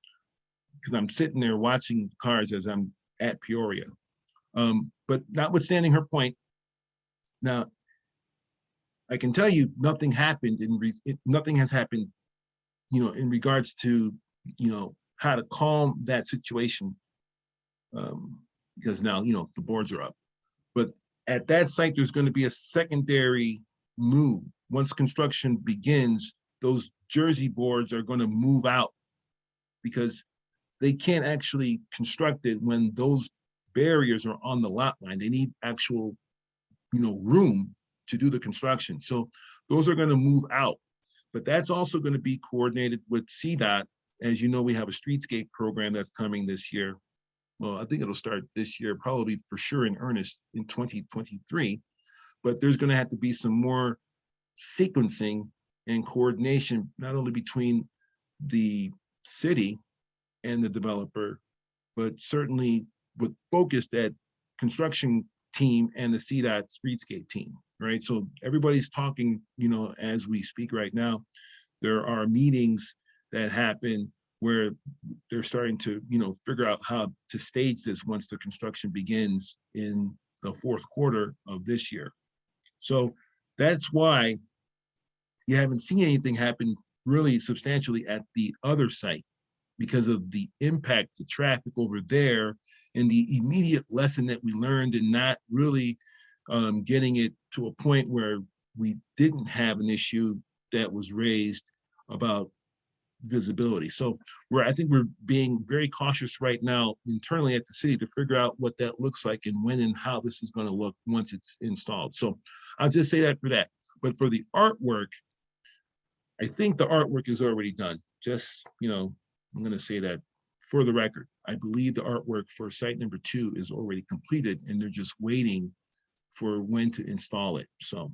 because I'm sitting there watching cars as I'm at Peoria. But notwithstanding her point, now I can tell you nothing happened nothing has happened, in regards to, how to calm that situation. Because now, the boards are up. But at that site, there's going to be a secondary move. Once construction begins, those Jersey boards are going to move out because they can't actually construct it when those barriers are on the lot line. They need actual, room to do the construction. So those are going to move out. But that's also going to be coordinated with CDOT. As you know, we have a streetscape program that's coming this year. Well, I think it'll start this year, probably for sure in earnest in 2023. But there's going to have to be some more sequencing and coordination, not only between the city and the developer, but certainly with focus that construction team and the CDOT streetscape team, right? So everybody's talking, as we speak right now. There are meetings that happen where they're starting to, figure out how to stage this once the construction begins in the fourth quarter of this year. So that's why you haven't seen anything happen really substantially at the other site because of the impact to traffic over there and the immediate lesson that we learned and not really getting it to a point where we didn't have an issue that was raised about visibility. So I think we're being very cautious right now internally at the city to figure out what that looks like and when and how this is going to look once it's installed. So I'll just say that for that. But for the artwork, I think the artwork is already done. Just, I'm going to say that for the record. I believe the artwork for site number 2 is already completed and they're just waiting for when to install it. So,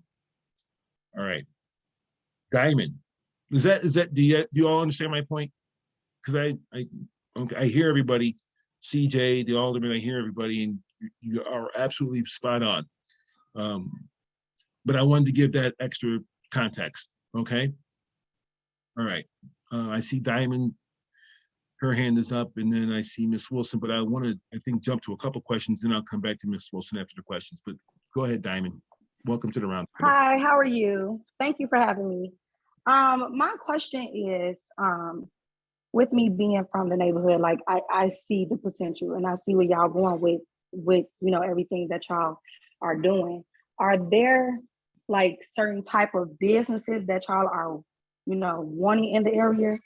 all right. Diamond. Do you all understand my point? Because I hear everybody, CJ, the alderman, I hear everybody, and you are absolutely spot on. but I wanted to give that extra context, okay? All right, I see Diamond, her hand is up, and then I see Miss Wilson, but I want to, I think, jump to a couple questions, and I'll come back to Miss Wilson after the questions, but go ahead, Diamond. Welcome to the round. Hi, how are you? Thank you for having me. My question is, with me being from the neighborhood, like I see the potential and I see where y'all going with everything that y'all are doing. Are there like certain type of businesses that y'all are, wanting in the area,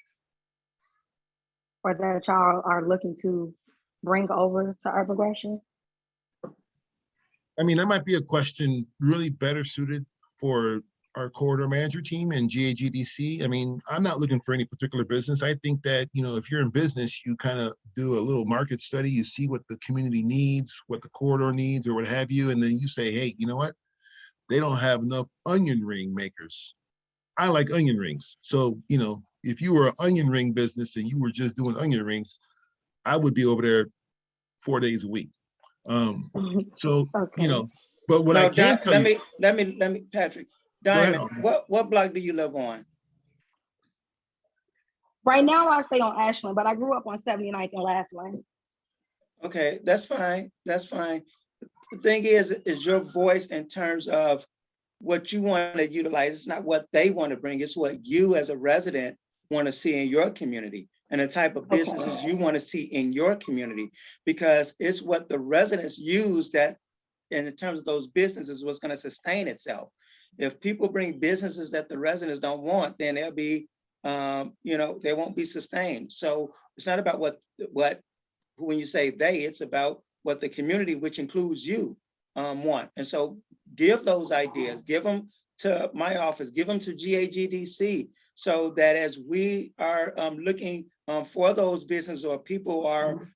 or that y'all are looking to bring over to Auburn Gresham? I mean, that might be a question really better suited for our corridor manager team and GAGDC. I mean, I'm not looking for any particular business. I think that, if you're in business, you kind of do a little market study, you see what the community needs, what the corridor needs, or what have you. And then you say, hey, you know what? They don't have enough onion ring makers. I like onion rings. So, if you were an onion ring business and you were just doing onion rings, I would be over there 4 days a week. So, Okay. but what I can tell you. Let me, Patrick, Diamond, what block do you live on? Right now I stay on Ashland, but I grew up on 79th and Laughlin. Okay, that's fine. That's fine. The thing is your voice in terms of what you want to utilize. It's not what they want to bring. It's what you as a resident want to see in your community and the type of businesses you want to see in your community, because it's what the residents use that, in terms of those businesses, what's going to sustain itself. If people bring businesses that the residents don't want, then they'll be, they won't be sustained. So it's not about what when you say they, it's about what the community, which includes you, want. And so give those ideas, give them to my office, give them to GAGDC, so that as we are looking for those businesses or people are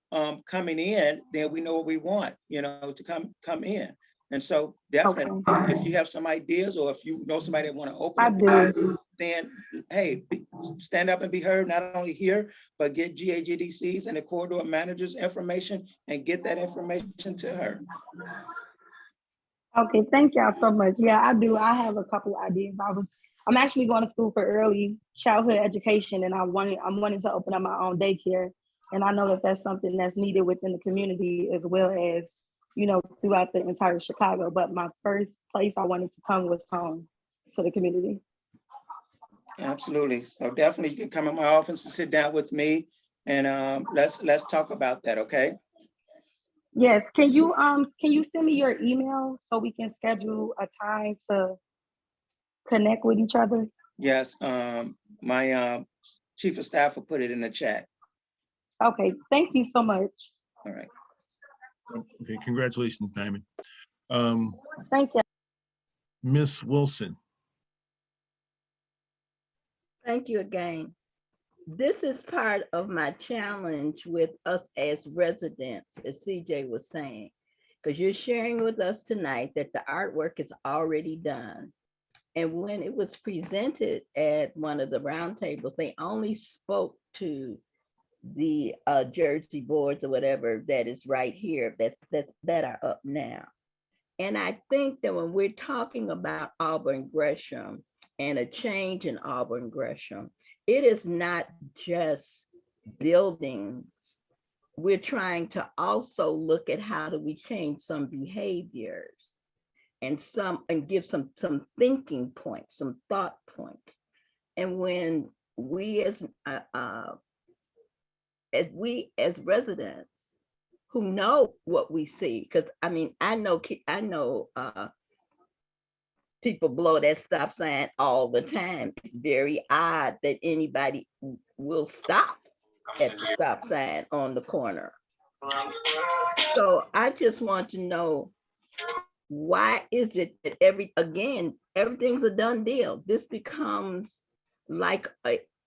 coming in, then we know what we want, to come in. And so definitely, if you have some ideas, or if you know somebody that want to open, then hey, stand up and be heard, not only here, but get GAGDC's and the corridor managers information and get that information to her. Okay, thank y'all so much. Yeah, I do. I have a couple ideas. I'm actually going to school for early childhood education, and I'm wanting to open up my own daycare. And I know that that's something that's needed within the community, as well as, throughout the entire Chicago. But my first place I wanted to come was home to the community. Absolutely. So definitely you can come in my office and sit down with me, and let's talk about that, okay? Yes. Can you send me your email so we can schedule a time to connect with each other? Yes. My chief of staff will put it in the chat. Okay. Thank you so much. All right. Okay. Congratulations, Diamond. Thank you. Miss Wilson. Thank you again. This is part of my challenge with us as residents, as CJ was saying, because you're sharing with us tonight that the artwork is already done. And when it was presented at one of the roundtables, they only spoke to the Jersey boards or whatever that is right here that are up now. And I think that when we're talking about Auburn Gresham and a change in Auburn Gresham, it is not just buildings. We're trying to also look at how do we change some behaviors and give some thinking points, some thought points. And when we as residents who know what we see, because I mean, I know people blow that stop sign all the time. It's very odd that anybody will stop at the stop sign on the corner. So I just want to know, why is it that everything's a done deal? This becomes like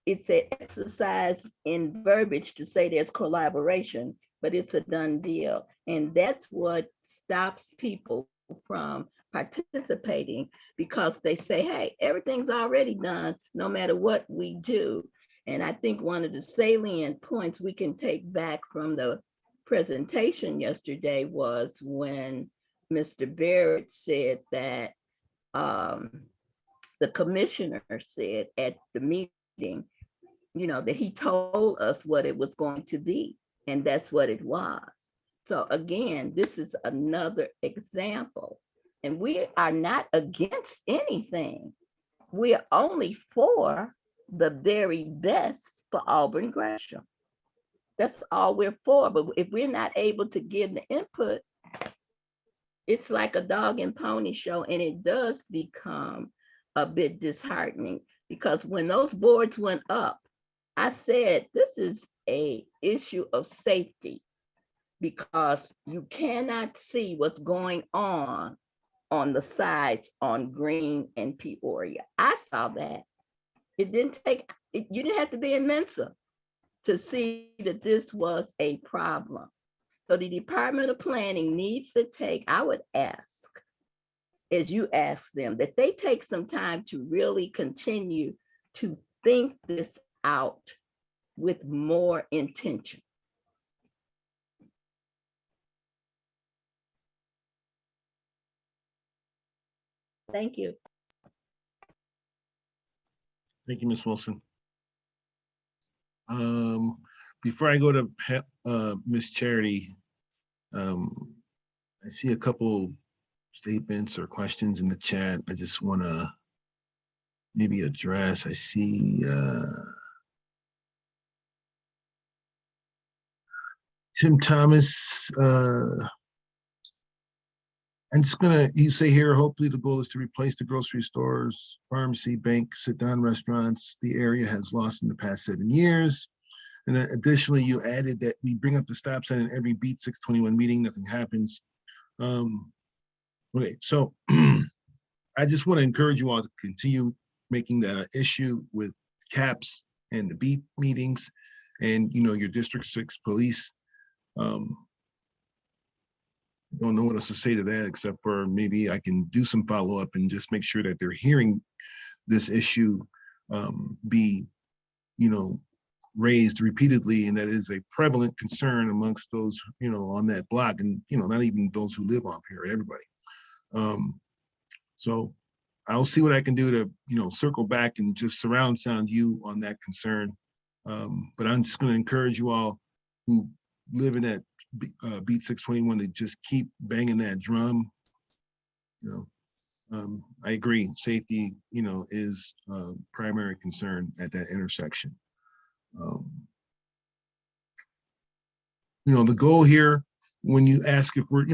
it's an exercise in verbiage to say there's collaboration, but it's a done deal. And that's what stops people from participating, because they say, hey, everything's already done no matter what we do. And I think one of the salient points we can take back from the presentation yesterday was when Mr. Barrett said that the commissioner said at the meeting, that he told us what it was going to be, and that's what it was. So again, this is another example, and we are not against anything. We're only for the very best for Auburn Gresham. That's all we're for. But if we're not able to give the input, it's like a dog and pony show, and it does become a bit disheartening, because when those boards went up, I said, this is an issue of safety, because you cannot see what's going on the sides on Green and Peoria. I saw that. It didn't take, you didn't have to be in Mensa to see that this was a problem. So the Department of Planning needs to take, I would ask, as you ask them, that they take some time to really continue to think this out with more intention. Thank you. Thank you, Ms. Wilson. Before I go to Ms. Charity, I see a couple statements or questions in the chat. I just want to maybe address. I see Tim Thomas. I'm just you say here, hopefully the goal is to replace the grocery stores, pharmacy, bank, sit-down restaurants the area has lost in the past 7 years. And then additionally, you added that we bring up the stop sign in every Beat 621 meeting, nothing happens. Okay, so I just want to encourage you all to continue making that an issue with CAPS and the Beat meetings and, your District 6 police. Don't know what else to say to that, except for maybe I can do some follow-up and just make sure that they're hearing this issue be, raised repeatedly, and that is a prevalent concern amongst those, on that block, and, not even those who live on here, everybody. So I'll see what I can do to, circle back and just surround sound you on that concern. But I'm just going to encourage you all who live in that Beat 621 to just keep banging that drum. I agree, safety, is a primary concern at that intersection. The goal here, when you ask if we're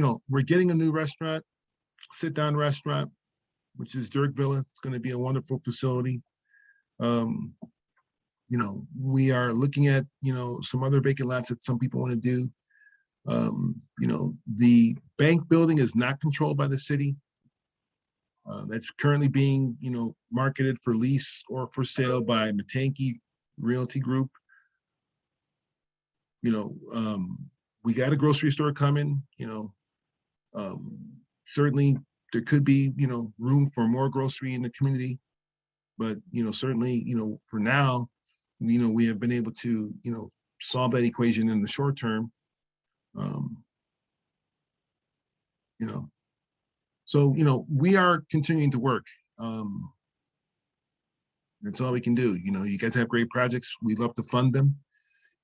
getting a new restaurant, sit-down restaurant, which is Dirk Villa. It's going to be a wonderful facility. We are looking at, some other vacant lots that some people want to do. The bank building is not controlled by the city. That's currently being, marketed for lease or for sale by Matanke Realty Group. We got a grocery store coming, certainly there could be, room for more grocery in the community, but, certainly, for now, we have been able to, solve that equation in the short term. So, we are continuing to work. That's all we can do. You guys have great projects. We love to fund them.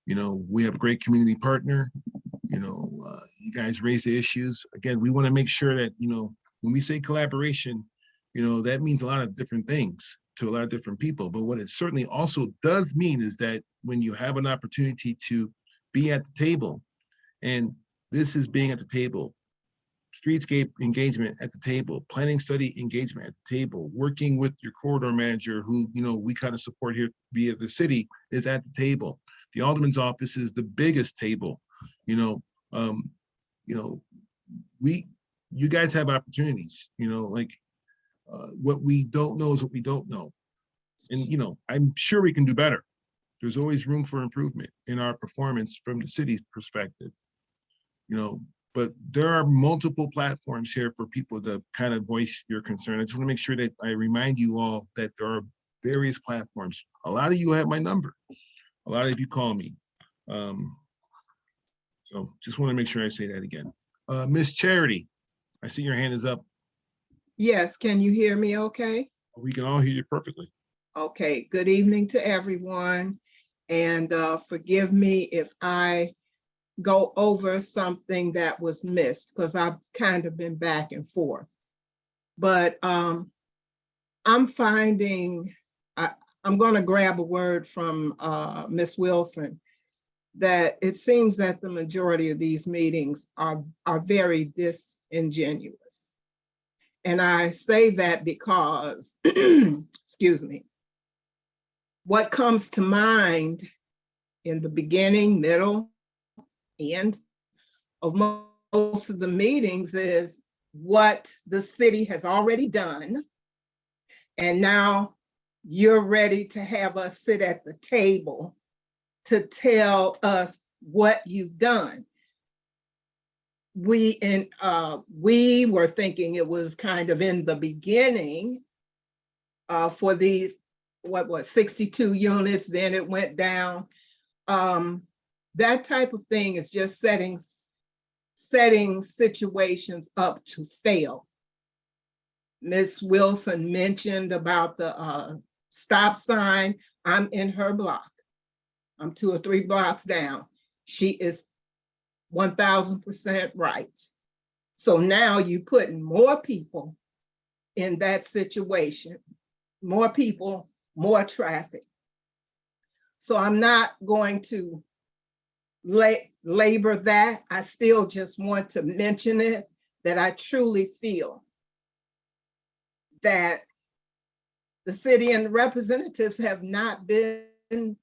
We have a great community partner. You guys raise the issues. Again, we want to make sure that, when we say collaboration, that means a lot of different things to a lot of different people. But what it certainly also does mean is that when you have an opportunity to be at the table, and this is being at the table, streetscape engagement at the table, planning study engagement at the table, working with your corridor manager who, we kind of support here via the city, is at the table. The alderman's office is the biggest table. You guys have opportunities, what we don't know is what we don't know. And, I'm sure we can do better. There's always room for improvement in our performance from the city's perspective, but there are multiple platforms here for people to kind of voice your concern. I just want to make sure that I remind you all that there are various platforms. A lot of you have my number. A lot of you call me. So just want to make sure I say that again. Miss Charity, I see your hand is up. Yes, can you hear me okay? We can all hear you perfectly. Okay, good evening to everyone. And forgive me if I go over something that was missed because I've kind of been back and forth. But I'm finding, I'm going to grab a word from Ms. Wilson, that it seems that the majority of these meetings are very disingenuous. And I say that because, excuse me, what comes to mind in the beginning, middle, end of most of the meetings is what the city has already done. And now you're ready to have us sit at the table to tell us what you've done. We were thinking it was kind of in the beginning for the, what was 62 units, then it went down. That type of thing is just setting situations up to fail. Ms. Wilson mentioned about the stop sign. I'm in her block. I'm 2 or 3 blocks down. She is 1000% right. So now you putting more people in that situation, more people, more traffic. So I'm not going to labor that. I still just want to mention it, that I truly feel that the city and the representatives have not been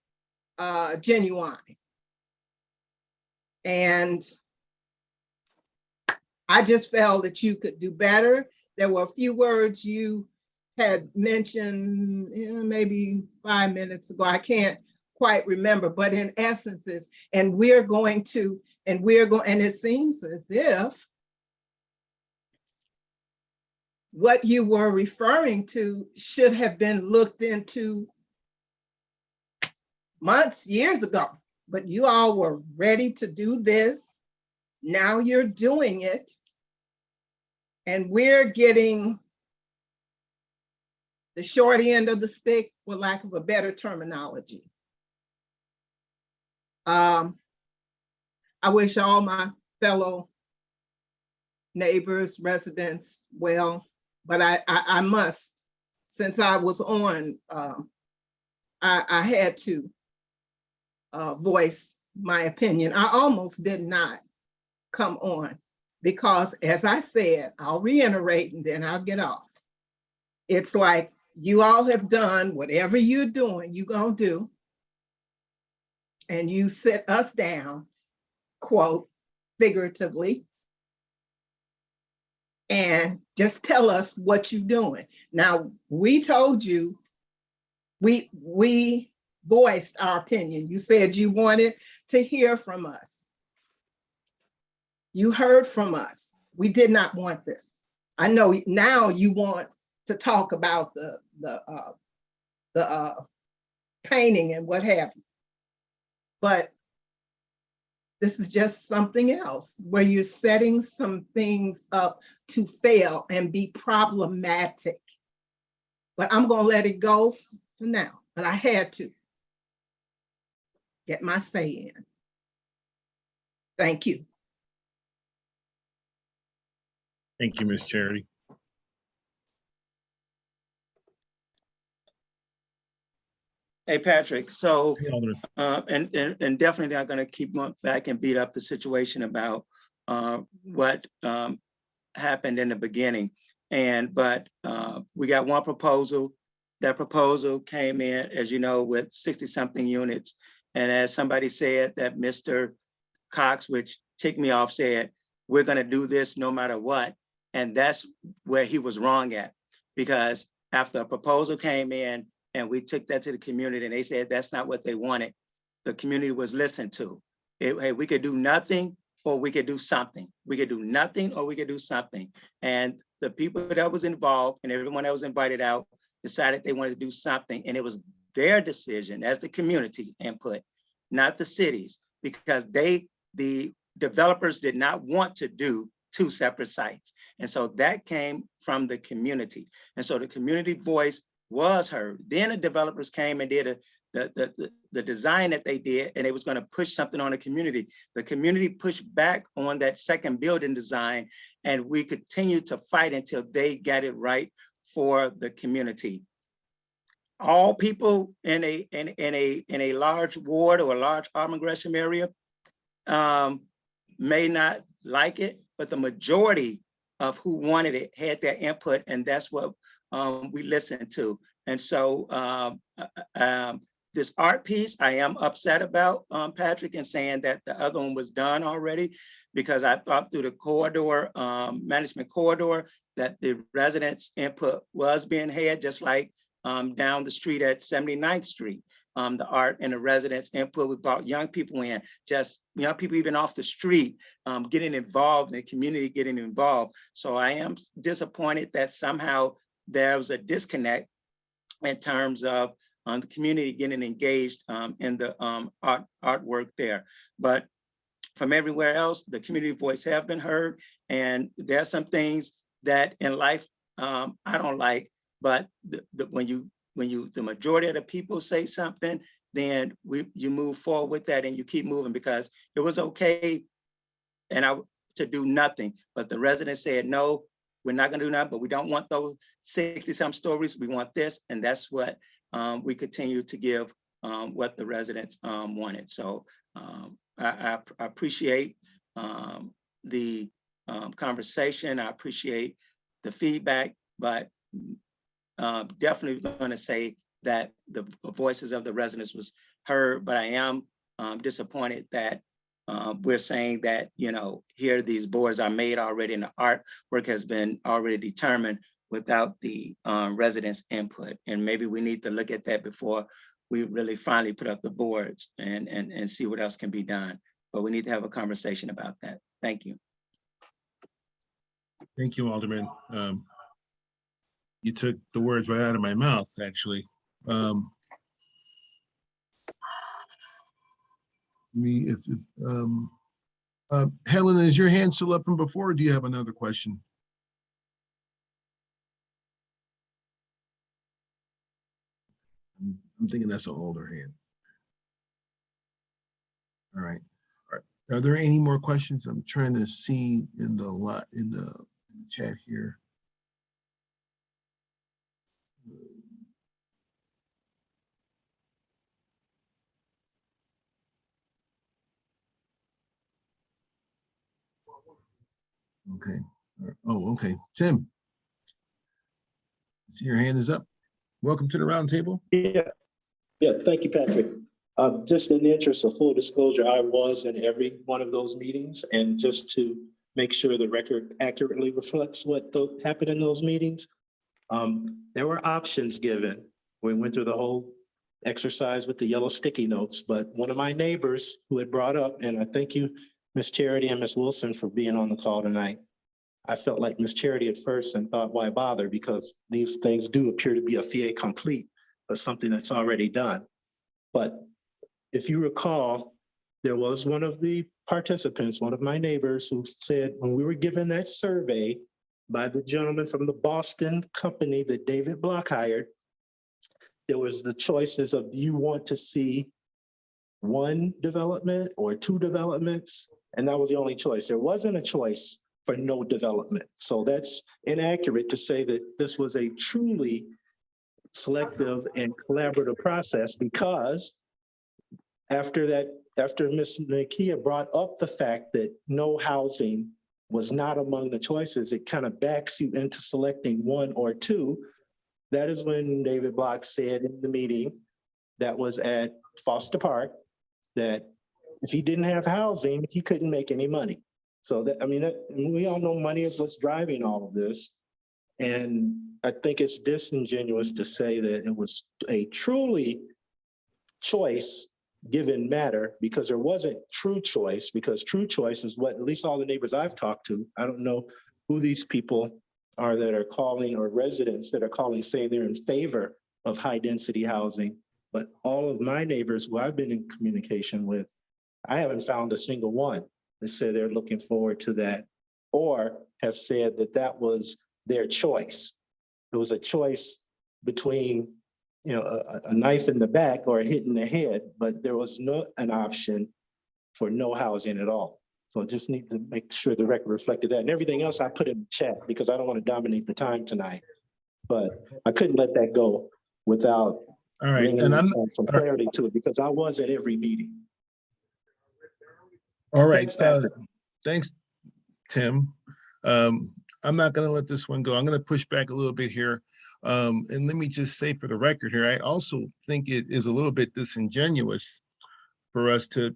genuine. And I just felt that you could do better. There were a few words you had mentioned maybe 5 minutes ago. I can't quite remember, but in essence is, and it seems as if what you were referring to should have been looked into months, years ago, but you all were ready to do this. Now you're doing it. And we're getting the short end of the stick, for lack of a better terminology. I wish all my fellow neighbors, residents well, but I must, since I was on, I had to voice my opinion. I almost did not come on because, as I said, I'll reiterate and then I'll get off. It's like you all have done whatever you're doing, you're gonna do, and you sit us down, quote, figuratively, and just tell us what you're doing. Now, we told you, we voiced our opinion. You said you wanted to hear from us. You heard from us. We did not want this. I know now you want to talk about the painting and what have you, but this is just something else where you're setting some things up to fail and be problematic. But I'm going to let it go for now, but I had to get my say in. Thank you. Thank you, Ms. Charity. Hey, Patrick, so, Hey, Alderman. and definitely not gonna keep going back and beat up the situation about what happened in the beginning. But we got one proposal. That proposal came in, as you know, with 60-something units. And as somebody said, that Mr. Cox, which ticked me off, said, we're gonna do this no matter what. And that's where he was wrong at, because after a proposal came in and we took that to the community and they said that's not what they wanted, the community was listened to. Hey, we could do nothing or we could do something. We could do nothing or we could do something. And the people that was involved and everyone that was invited out decided they wanted to do something. And it was their decision as the community input, not the cities, because the developers did not want to do 2 separate sites. And so that came from the community. And so the community voice was heard. Then the developers came and did the design that they did, and it was going to push something on the community. The community pushed back on that second building design, and we continued to fight until they got it right for the community. All people in a large ward or a large Auburn Gresham area may not like it, but the majority of who wanted it had their input, and that's what we listened to. And so this art piece, I am upset about, Patrick, and saying that the other one was done already, because I thought through the corridor, management corridor, that the residents' input was being had, just like down the street at 79th Street. The art and the residents' input, we brought young people in, just young people even off the street, getting involved in the community, getting involved. So I am disappointed that somehow there was a disconnect in terms of the community getting engaged in the artwork there. But from everywhere else, the community voice have been heard, and there are some things that in life I don't like, but when the majority of the people say something, then you move forward with that and you keep moving, because it was okay to do nothing, but the residents said, no, we're not gonna do nothing, but we don't want those 60-some stories, we want this, and that's what we continue to give what the residents wanted. So I appreciate the conversation, I appreciate the feedback, but definitely going to say that the voices of the residents was heard, but I am disappointed that we're saying that, you know, here these boards are made already and the artwork has been already determined without the residents' input. And maybe we need to look at that before we really finally put up the boards and see what else can be done. But we need to have a conversation about that. Thank you. Thank you, Alderman. You took the words right out of my mouth, actually. Helen, is your hand still up from before, or do you have another question? I'm thinking that's an older hand. All right. All right. Are there any more questions? I'm trying to see in the chat here. Okay. Oh, okay. Tim. I see your hand is up. Welcome to the roundtable. Yeah, thank you, Patrick. Just in the interest of full disclosure, I was in every one of those meetings, and just to make sure the record accurately reflects what happened in those meetings, there were options given. We went through the whole exercise with the yellow sticky notes, but one of my neighbors who had brought up, and I thank you, Ms. Charity and Ms. Wilson, for being on the call tonight. I felt like Ms. Charity at first and thought, why bother? Because these things do appear to be a fait accompli, but something that's already done. But if you recall, there was one of the participants, one of my neighbors, who said when we were given that survey by the gentleman from the Boston company that David Block hired, there was the choices of, do you want to see one development or two developments? And that was the only choice. There wasn't a choice for no development. So that's inaccurate to say that this was a truly selective and collaborative process, because after Ms. Nakia brought up the fact that no housing was not among the choices, it kind of backs you into selecting one or two. That is when David Block said in the meeting that was at Foster Park that if he didn't have housing, he couldn't make any money. So that, I mean, we all know money is what's driving all of this. And I think it's disingenuous to say that it was a truly choice given matter, because there wasn't true choice, because true choice is what at least all the neighbors I've talked to, I don't know who these people are that are calling, or residents that are calling saying they're in favor of high density housing, but all of my neighbors who I've been in communication with, I haven't found a single one that said they're looking forward to that, or have said that that was their choice. It was a choice between, you know, a knife in the back or a hit in the head, but there was an option for no housing at all. So I just need to make sure the record reflected that. And everything else I put in the chat because I don't want to dominate the time tonight. But I couldn't let that go without All right, bringing and I'm some clarity to it because I was at every meeting. all right. Thanks, Patrick. Thanks, Tim. I'm not going to let this one go. I'm going to push back a little bit here. And let me just say for the record here, I also think it is a little bit disingenuous for us to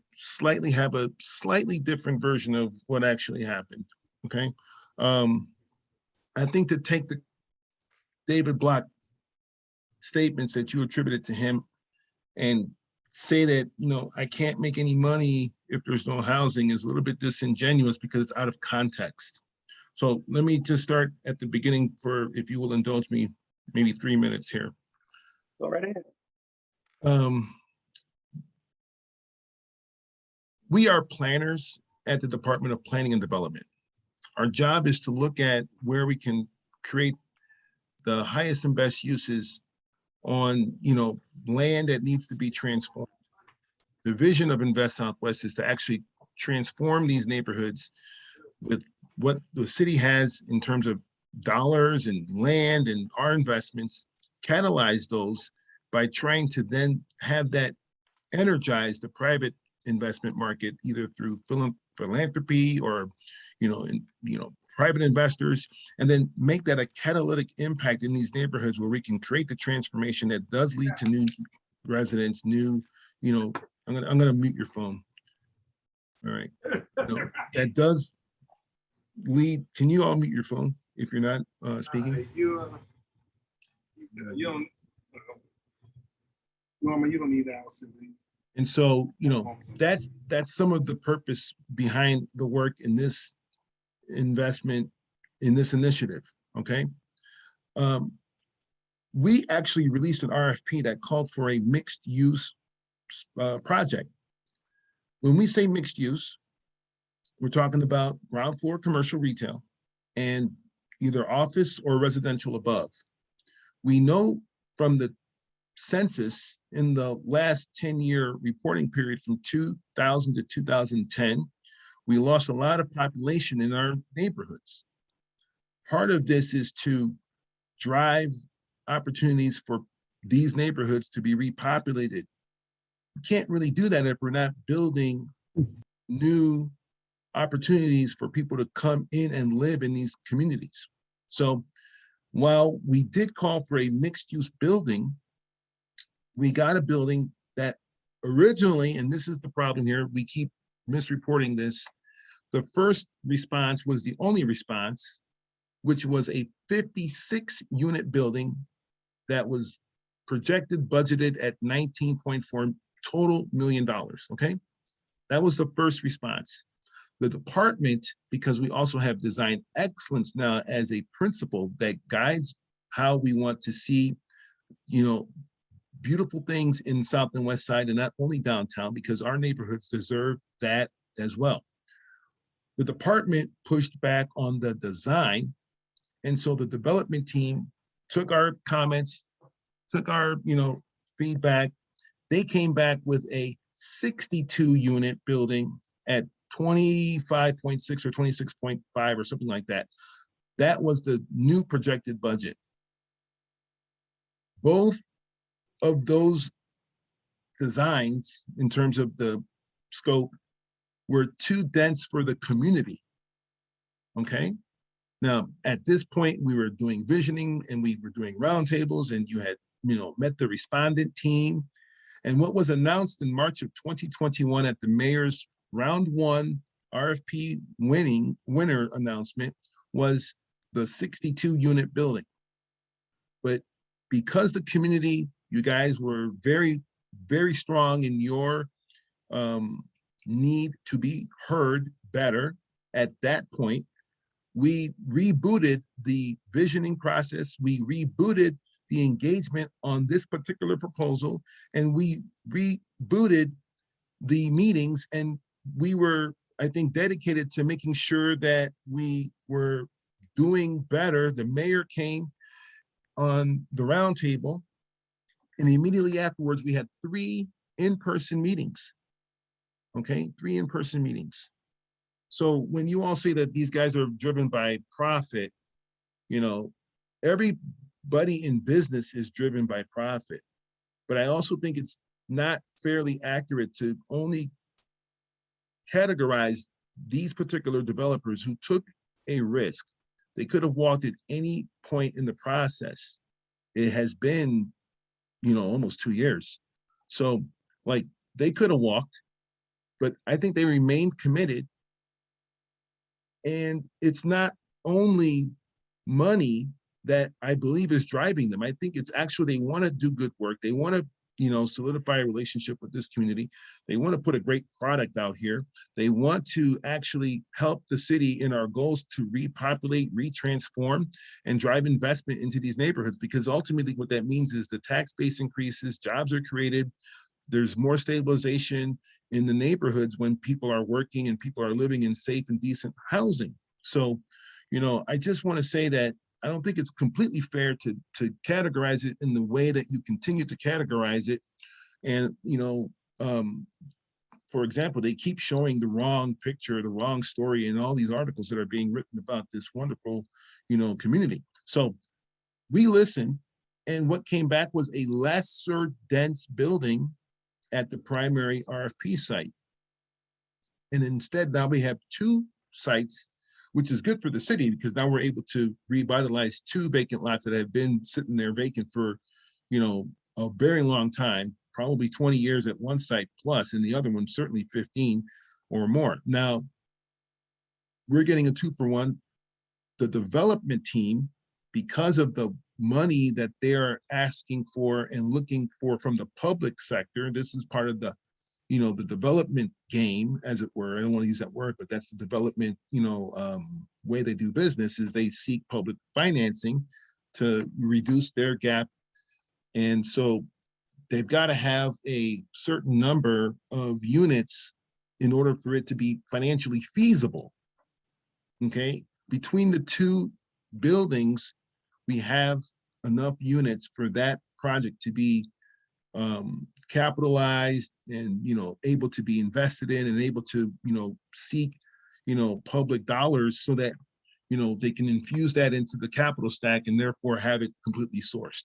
have a slightly different version of what actually happened. Okay. I think to take the David Block statements that you attributed to him and say that, you know, I can't make any money if there's no housing is a little bit disingenuous because it's out of context. So let me just start at the beginning for, if you will indulge me, maybe 3 minutes here. Go right ahead. We are planners at the Department of Planning and Development. Our job is to look at where we can create the highest and best uses on, you know, land that needs to be transformed. The vision of Invest Southwest is to actually transform these neighborhoods with what the city has in terms of dollars and land and our investments, catalyze those by trying to then have that energize the private investment market, either through philanthropy or, private investors, and then make that a catalytic impact in these neighborhoods where we can create the transformation that does lead to new residents, new, I'm gonna mute your phone. All right, that does lead. Can you all mute your phone if you're not speaking? You don't. Norman, you don't need that. And so, that's some of the purpose behind the work in this investment, in this initiative, okay? We actually released an RFP that called for a mixed use project. When we say mixed use, we're talking about ground floor commercial retail and either office or residential above. We know from the census in the last 10-year reporting period from 2000 to 2010, we lost a lot of population in our neighborhoods. Part of this is to drive opportunities for these neighborhoods to be repopulated. We can't really do that if we're not building new opportunities for people to come in and live in these communities. So while we did call for a mixed-use building, we got a building that originally, and this is the problem here, we keep misreporting this, the first response was the only response, which was a 56-unit building that was projected, budgeted at $19.4 total million, okay? That was the first response. The department, because we also have design excellence now as a principle that guides how we want to see, beautiful things in South and West Side and not only downtown, because our neighborhoods deserve that as well. The department pushed back on the design. And so the development team took our comments, took our, feedback. They came back with a 62-unit building at 25.6 or 26.5 or something like that. That was the new projected budget. Both of those designs in terms of the scope were too dense for the community, okay? Now, at this point, we were doing visioning and we were doing roundtables and you had, met the respondent team. And what was announced in March of 2021 at the mayor's round one RFP winner announcement was the 62-unit building. But because the community, you guys were very, very strong in your need to be heard better at that point, we rebooted the visioning process, we rebooted the engagement on this particular proposal, and we rebooted the meetings, and we were, I think, dedicated to making sure that we were doing better. The mayor came on the roundtable, and immediately afterwards, we had 3 in-person meetings. Okay, 3 in-person meetings. So when you all say that these guys are driven by profit, you know, everybody in business is driven by profit. But I also think it's not fairly accurate to only categorize these particular developers who took a risk. They could have walked at any point in the process. It has been, you know, almost 2 years. So like, they could have walked, but I think they remained committed. And it's not only money that I believe is driving them. I think it's actually, they want to do good work. They want to, you know, solidify a relationship with this community. They want to put a great product out here. They want to actually help the city in our goals to repopulate, retransform, and drive investment into these neighborhoods, because ultimately what that means is the tax base increases, jobs are created, there's more stabilization in the neighborhoods when people are working and people are living in safe and decent housing. So, you know, I just want to say that I don't think it's completely fair to categorize it in the way that you continue to categorize it. And, you know, for example, they keep showing the wrong picture, the wrong story in all these articles that are being written about this wonderful, you know, community. So we listened, and what came back was a lesser dense building at the primary RFP site. And instead, now we have 2 sites, which is good for the city, because now we're able to revitalize 2 vacant lots that have been sitting there vacant for, you know, a very long time, probably 20 years at one site plus, and the other one certainly 15 or more. Now, we're getting a 2-for-1. The development team, because of the money that they're asking for and looking for from the public sector, this is part of the, you know, the development game, as it were. I don't want to use that word, but that's the development, you know, way they do business, is they seek public financing to reduce their gap. And so they've got to have a certain number of units in order for it to be financially feasible. Okay, between the 2 buildings, we have enough units for that project to be capitalized and, you know, able to be invested in and able to, you know, seek, you know, public dollars so that, you know, they can infuse that into the capital stack and therefore have it completely sourced.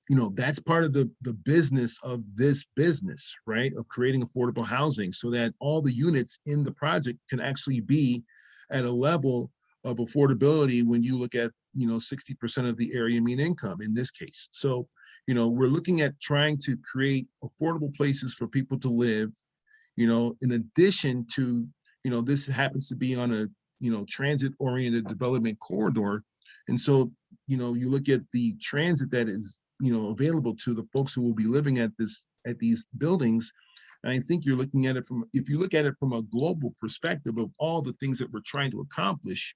You know, that's part of the business of this business, right? Of creating affordable housing so that all the units in the project can actually be at a level of affordability when you look at, you know, 60% of the area mean income in this case. So, you know, we're looking at trying to create affordable places for people to live, you know, in addition to, you know, this happens to be on a, you know, transit-oriented development corridor. And so, you know, you look at the transit that is, you know, available to the folks who will be living at these buildings. And I think you're looking at it from, if you look at it from a global perspective of all the things that we're trying to accomplish,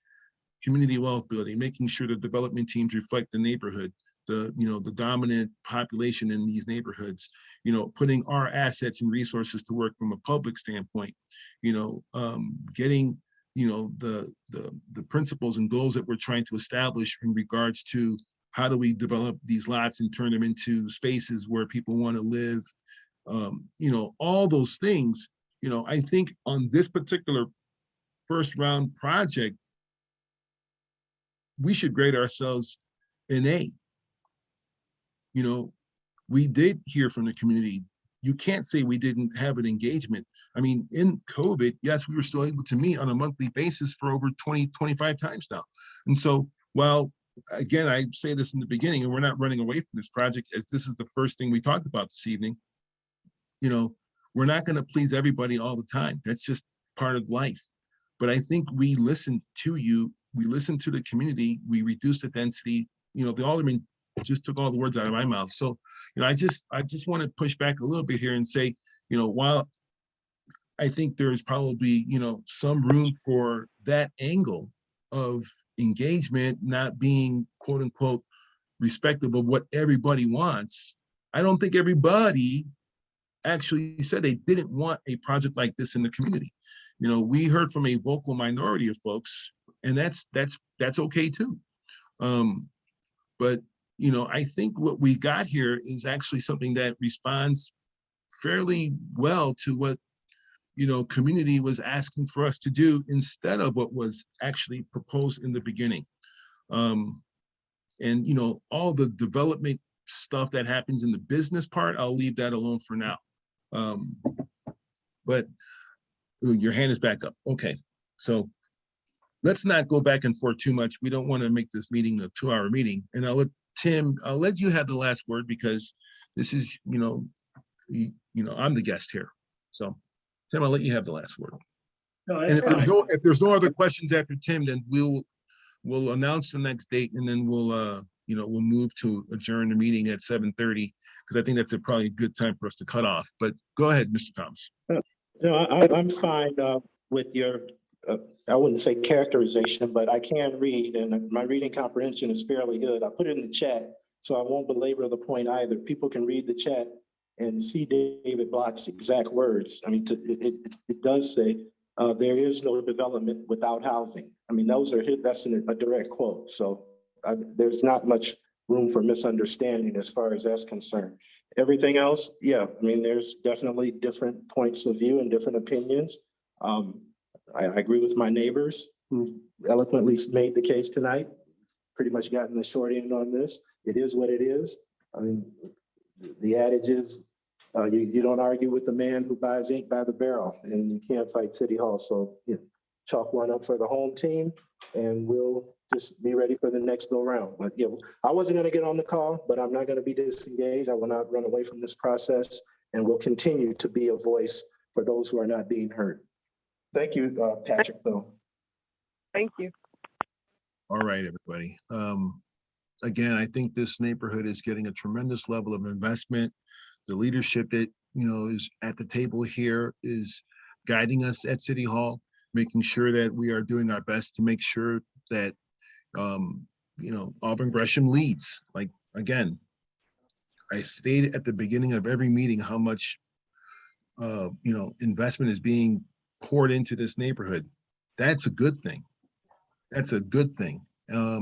community wealth building, making sure the development teams reflect the neighborhood, the, you know, the dominant population in these neighborhoods, you know, putting our assets and resources to work from a public standpoint, you know, getting, you know, the principles and goals that we're trying to establish in regards to how do we develop these lots and turn them into spaces where people want to live, you know, all those things. You know, I think on this particular first round project, we should grade ourselves an A. You know, we did hear from the community. You can't say we didn't have an engagement. I mean, in COVID, yes, we were still able to meet on a monthly basis for over 20, 25 times now. And so, while, again, I say this in the beginning, and we're not running away from this project, as this is the first thing we talked about this evening, you know, we're not going to please everybody all the time. That's just part of life. But I think we listened to you. We listened to the community. We reduced the density. You know, the alderman just took all the words out of my mouth. So, you know, I just want to push back a little bit here and say, you know, while I think there's probably, you know, some room for that angle of engagement not being, quote unquote, respectable of what everybody wants, I don't think everybody actually said they didn't want a project like this in the community. You know, we heard from a vocal minority of folks, and that's okay too. But you know, I think what we got here is actually something that responds fairly well to what, you know, community was asking for us to do instead of what was actually proposed in the beginning. And you know, all the development stuff that happens in the business part, I'll leave that alone for now. But your hand is back up. Okay, so let's not go back and forth too much. We don't want to make this meeting a 2-hour meeting. And I'll let Tim, I'll let you have the last word because this is, you know, I'm the guest here. So Tim, I'll let you have the last word. No, And that's fine. if there's no other questions after Tim, then we'll announce the next date, and then we'll we'll move to adjourn the meeting at 7:30 because I think that's probably a good time for us to cut off. But go ahead, Mr. Thomas. No, I'm fine with your, I wouldn't say characterization, but I can read, and my reading comprehension is fairly good. I put it in the chat, so I won't belabor the point either. People can read the chat and see David Block's exact words. I mean, it does say there is no development without housing. I mean, that's a direct quote. So there's not much room for misunderstanding as far as that's concerned. Everything else, yeah, I mean, there's definitely different points of view and different opinions. I agree with my neighbors who eloquently made the case tonight. Pretty much gotten the short end on this. It is what it is. I mean, the adage is, you don't argue with the man who buys ink by the barrel, and you can't fight City Hall. So chalk one up for the home team, and we'll just be ready for the next go round. But yeah, I wasn't going to get on the call, but I'm not going to be disengaged. I will not run away from this process, and will continue to be a voice for those who are not being heard. Thank you, Patrick, though. Thank you. All right, everybody. Again, I think this neighborhood is getting a tremendous level of investment. The leadership that, you know, is at the table here is guiding us at City Hall, making sure that we are doing our best to make sure that, you know, Auburn Gresham leads. Like, again, I stated at the beginning of every meeting how much, you know, investment is being poured into this neighborhood. That's a good thing. That's a good thing. I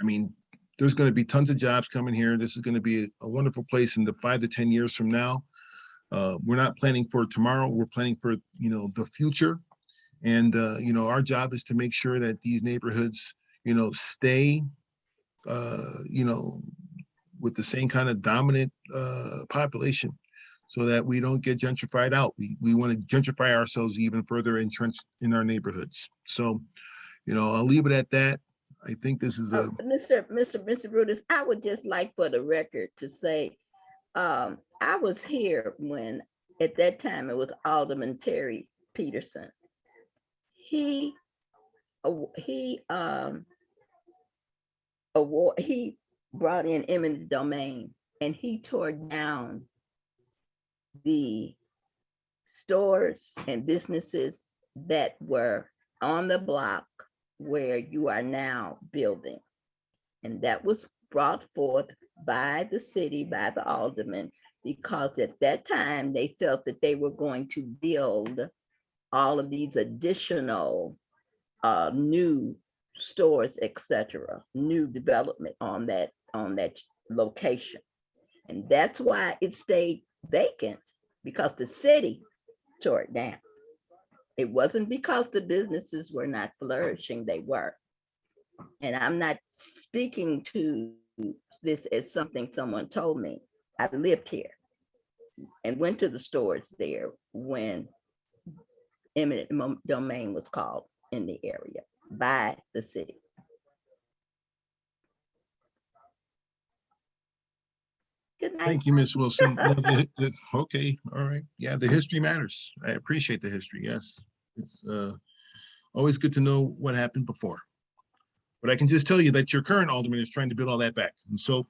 mean, there's going to be tons of jobs coming here. This is going to be a wonderful place in the 5 to 10 years from now. We're not planning for tomorrow. We're planning for, you know, the future. And, you know, our job is to make sure that these neighborhoods, you know, stay, you know, with the same kind of dominant population so that we don't get gentrified out. We want to gentrify ourselves even further entrenched in our neighborhoods. So, you know, I'll leave it at that. I think this is a Mr. Brutus, I would just like for the record to say, I was here when, at that time, it was Alderman Terry Peterson. He brought in eminent domain, and he tore down the stores and businesses that were on the block where you are now building. And that was brought forth by the city, by the aldermen, because at that time they felt that they were going to build all of these additional new stores, etc., new development on that location. And that's why it stayed vacant, because the city tore it down. It wasn't because the businesses were not flourishing, they were. And I'm not speaking to this as something someone told me. I lived here and went to the stores there when eminent domain was called in the area by the city. Good night. Thank you, Ms. Wilson. No, okay, all right. Yeah, the history matters. I appreciate the history, yes. It's always good to know what happened before. But I can just tell you that your current alderman is trying to build all that back. And so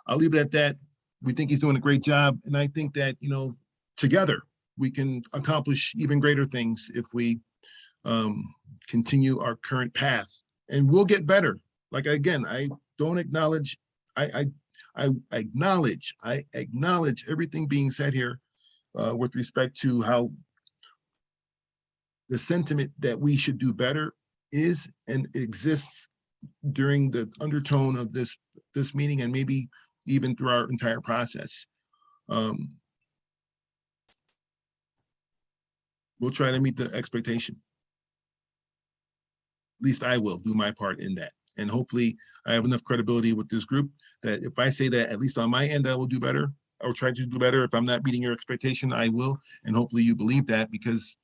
I'll leave it at that. We think he's doing a great job. And I think that, you know, together we can accomplish even greater things if we continue our current path. And we'll get better. Like, again, I don't acknowledge, I I acknowledge everything being said here with respect to how the sentiment that we should do better is and exists during the undertone of this meeting and maybe even through our entire process. We'll try to meet the expectation. At least I will do my part in that. And hopefully I have enough credibility with this group that if I say that, at least on my end, I will do better. I will try to do better. If I'm not meeting your expectation, I will. And hopefully you believe that, because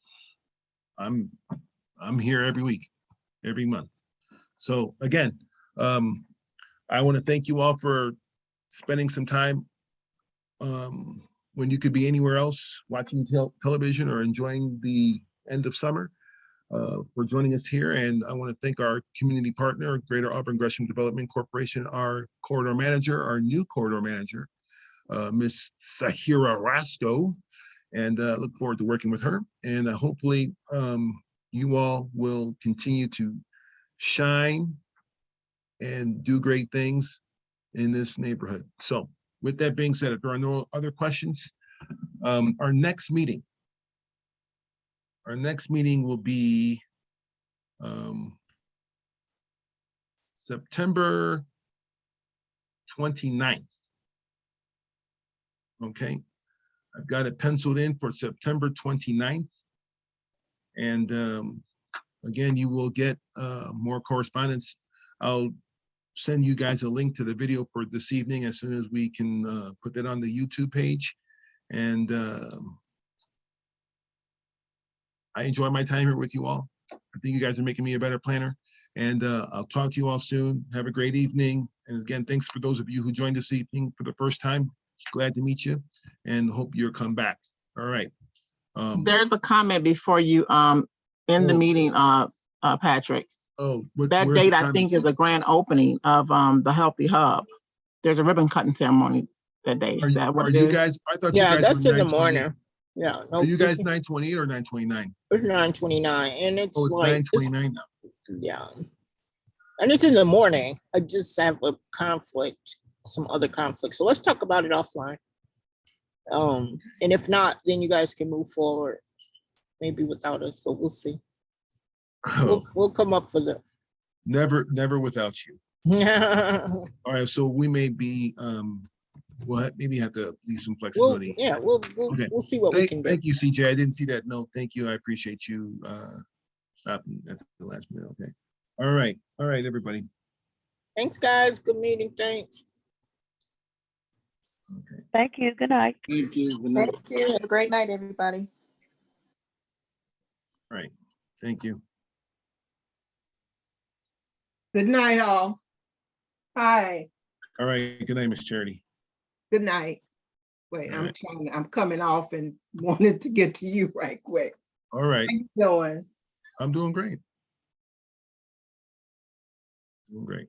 I'm here every week, every month. So again, I want to thank you all for spending some time when you could be anywhere else watching television or enjoying the end of summer, for joining us here. And I want to thank our community partner, Greater Auburn Gresham Development Corporation, our corridor manager, our new corridor manager, Miss Sahira Rasco, and look forward to working with her. And hopefully you all will continue to shine and do great things in this neighborhood. So with that being said, if there are no other questions, our next meeting will be September 29th. Okay, I've got it penciled in for September 29th. And again, you will get more correspondence. I'll send you guys a link to the video for this evening as soon as we can put that on the YouTube page. And I enjoy my time here with you all. I think you guys are making me a better planner. And I'll talk to you all soon. Have a great evening. And again, thanks for those of you who joined this evening for the first time. Glad to meet you and hope you'll come back. All right. There's a comment before you end the meeting, Patrick. Oh, that date I think is a grand opening of the Healthy Hub. There's a ribbon cutting ceremony that day. Is that what it is? You guys? I thought you guys that's were in the morning. Yeah. No, are you guys 928 or 929? It's 929, and it's Oh, it's like 929 now. yeah, and it's in the morning. I just have a conflict, some other conflict. So let's talk about it offline. And if not, then you guys can move forward, maybe without us, but we'll see. We'll come up for the never without you. Yeah. All right, so we may be we'll maybe have to leave some flexibility. We'll see what we can do. Thank you, CJ. I didn't see that note. Thank you. I appreciate you stopping at the last minute. Okay. All right, everybody. Thanks, guys. Good meeting. Thanks. Okay. Thank you. Good night. Thank you. Good night. Thank you. Have a great night, everybody. All right. Thank you. Good night, all. Hi. All right. Good night, Miss Charity. Good night. Wait, I'm coming off and wanted to get to you right quick. All right. How you doing? I'm doing great. Doing great.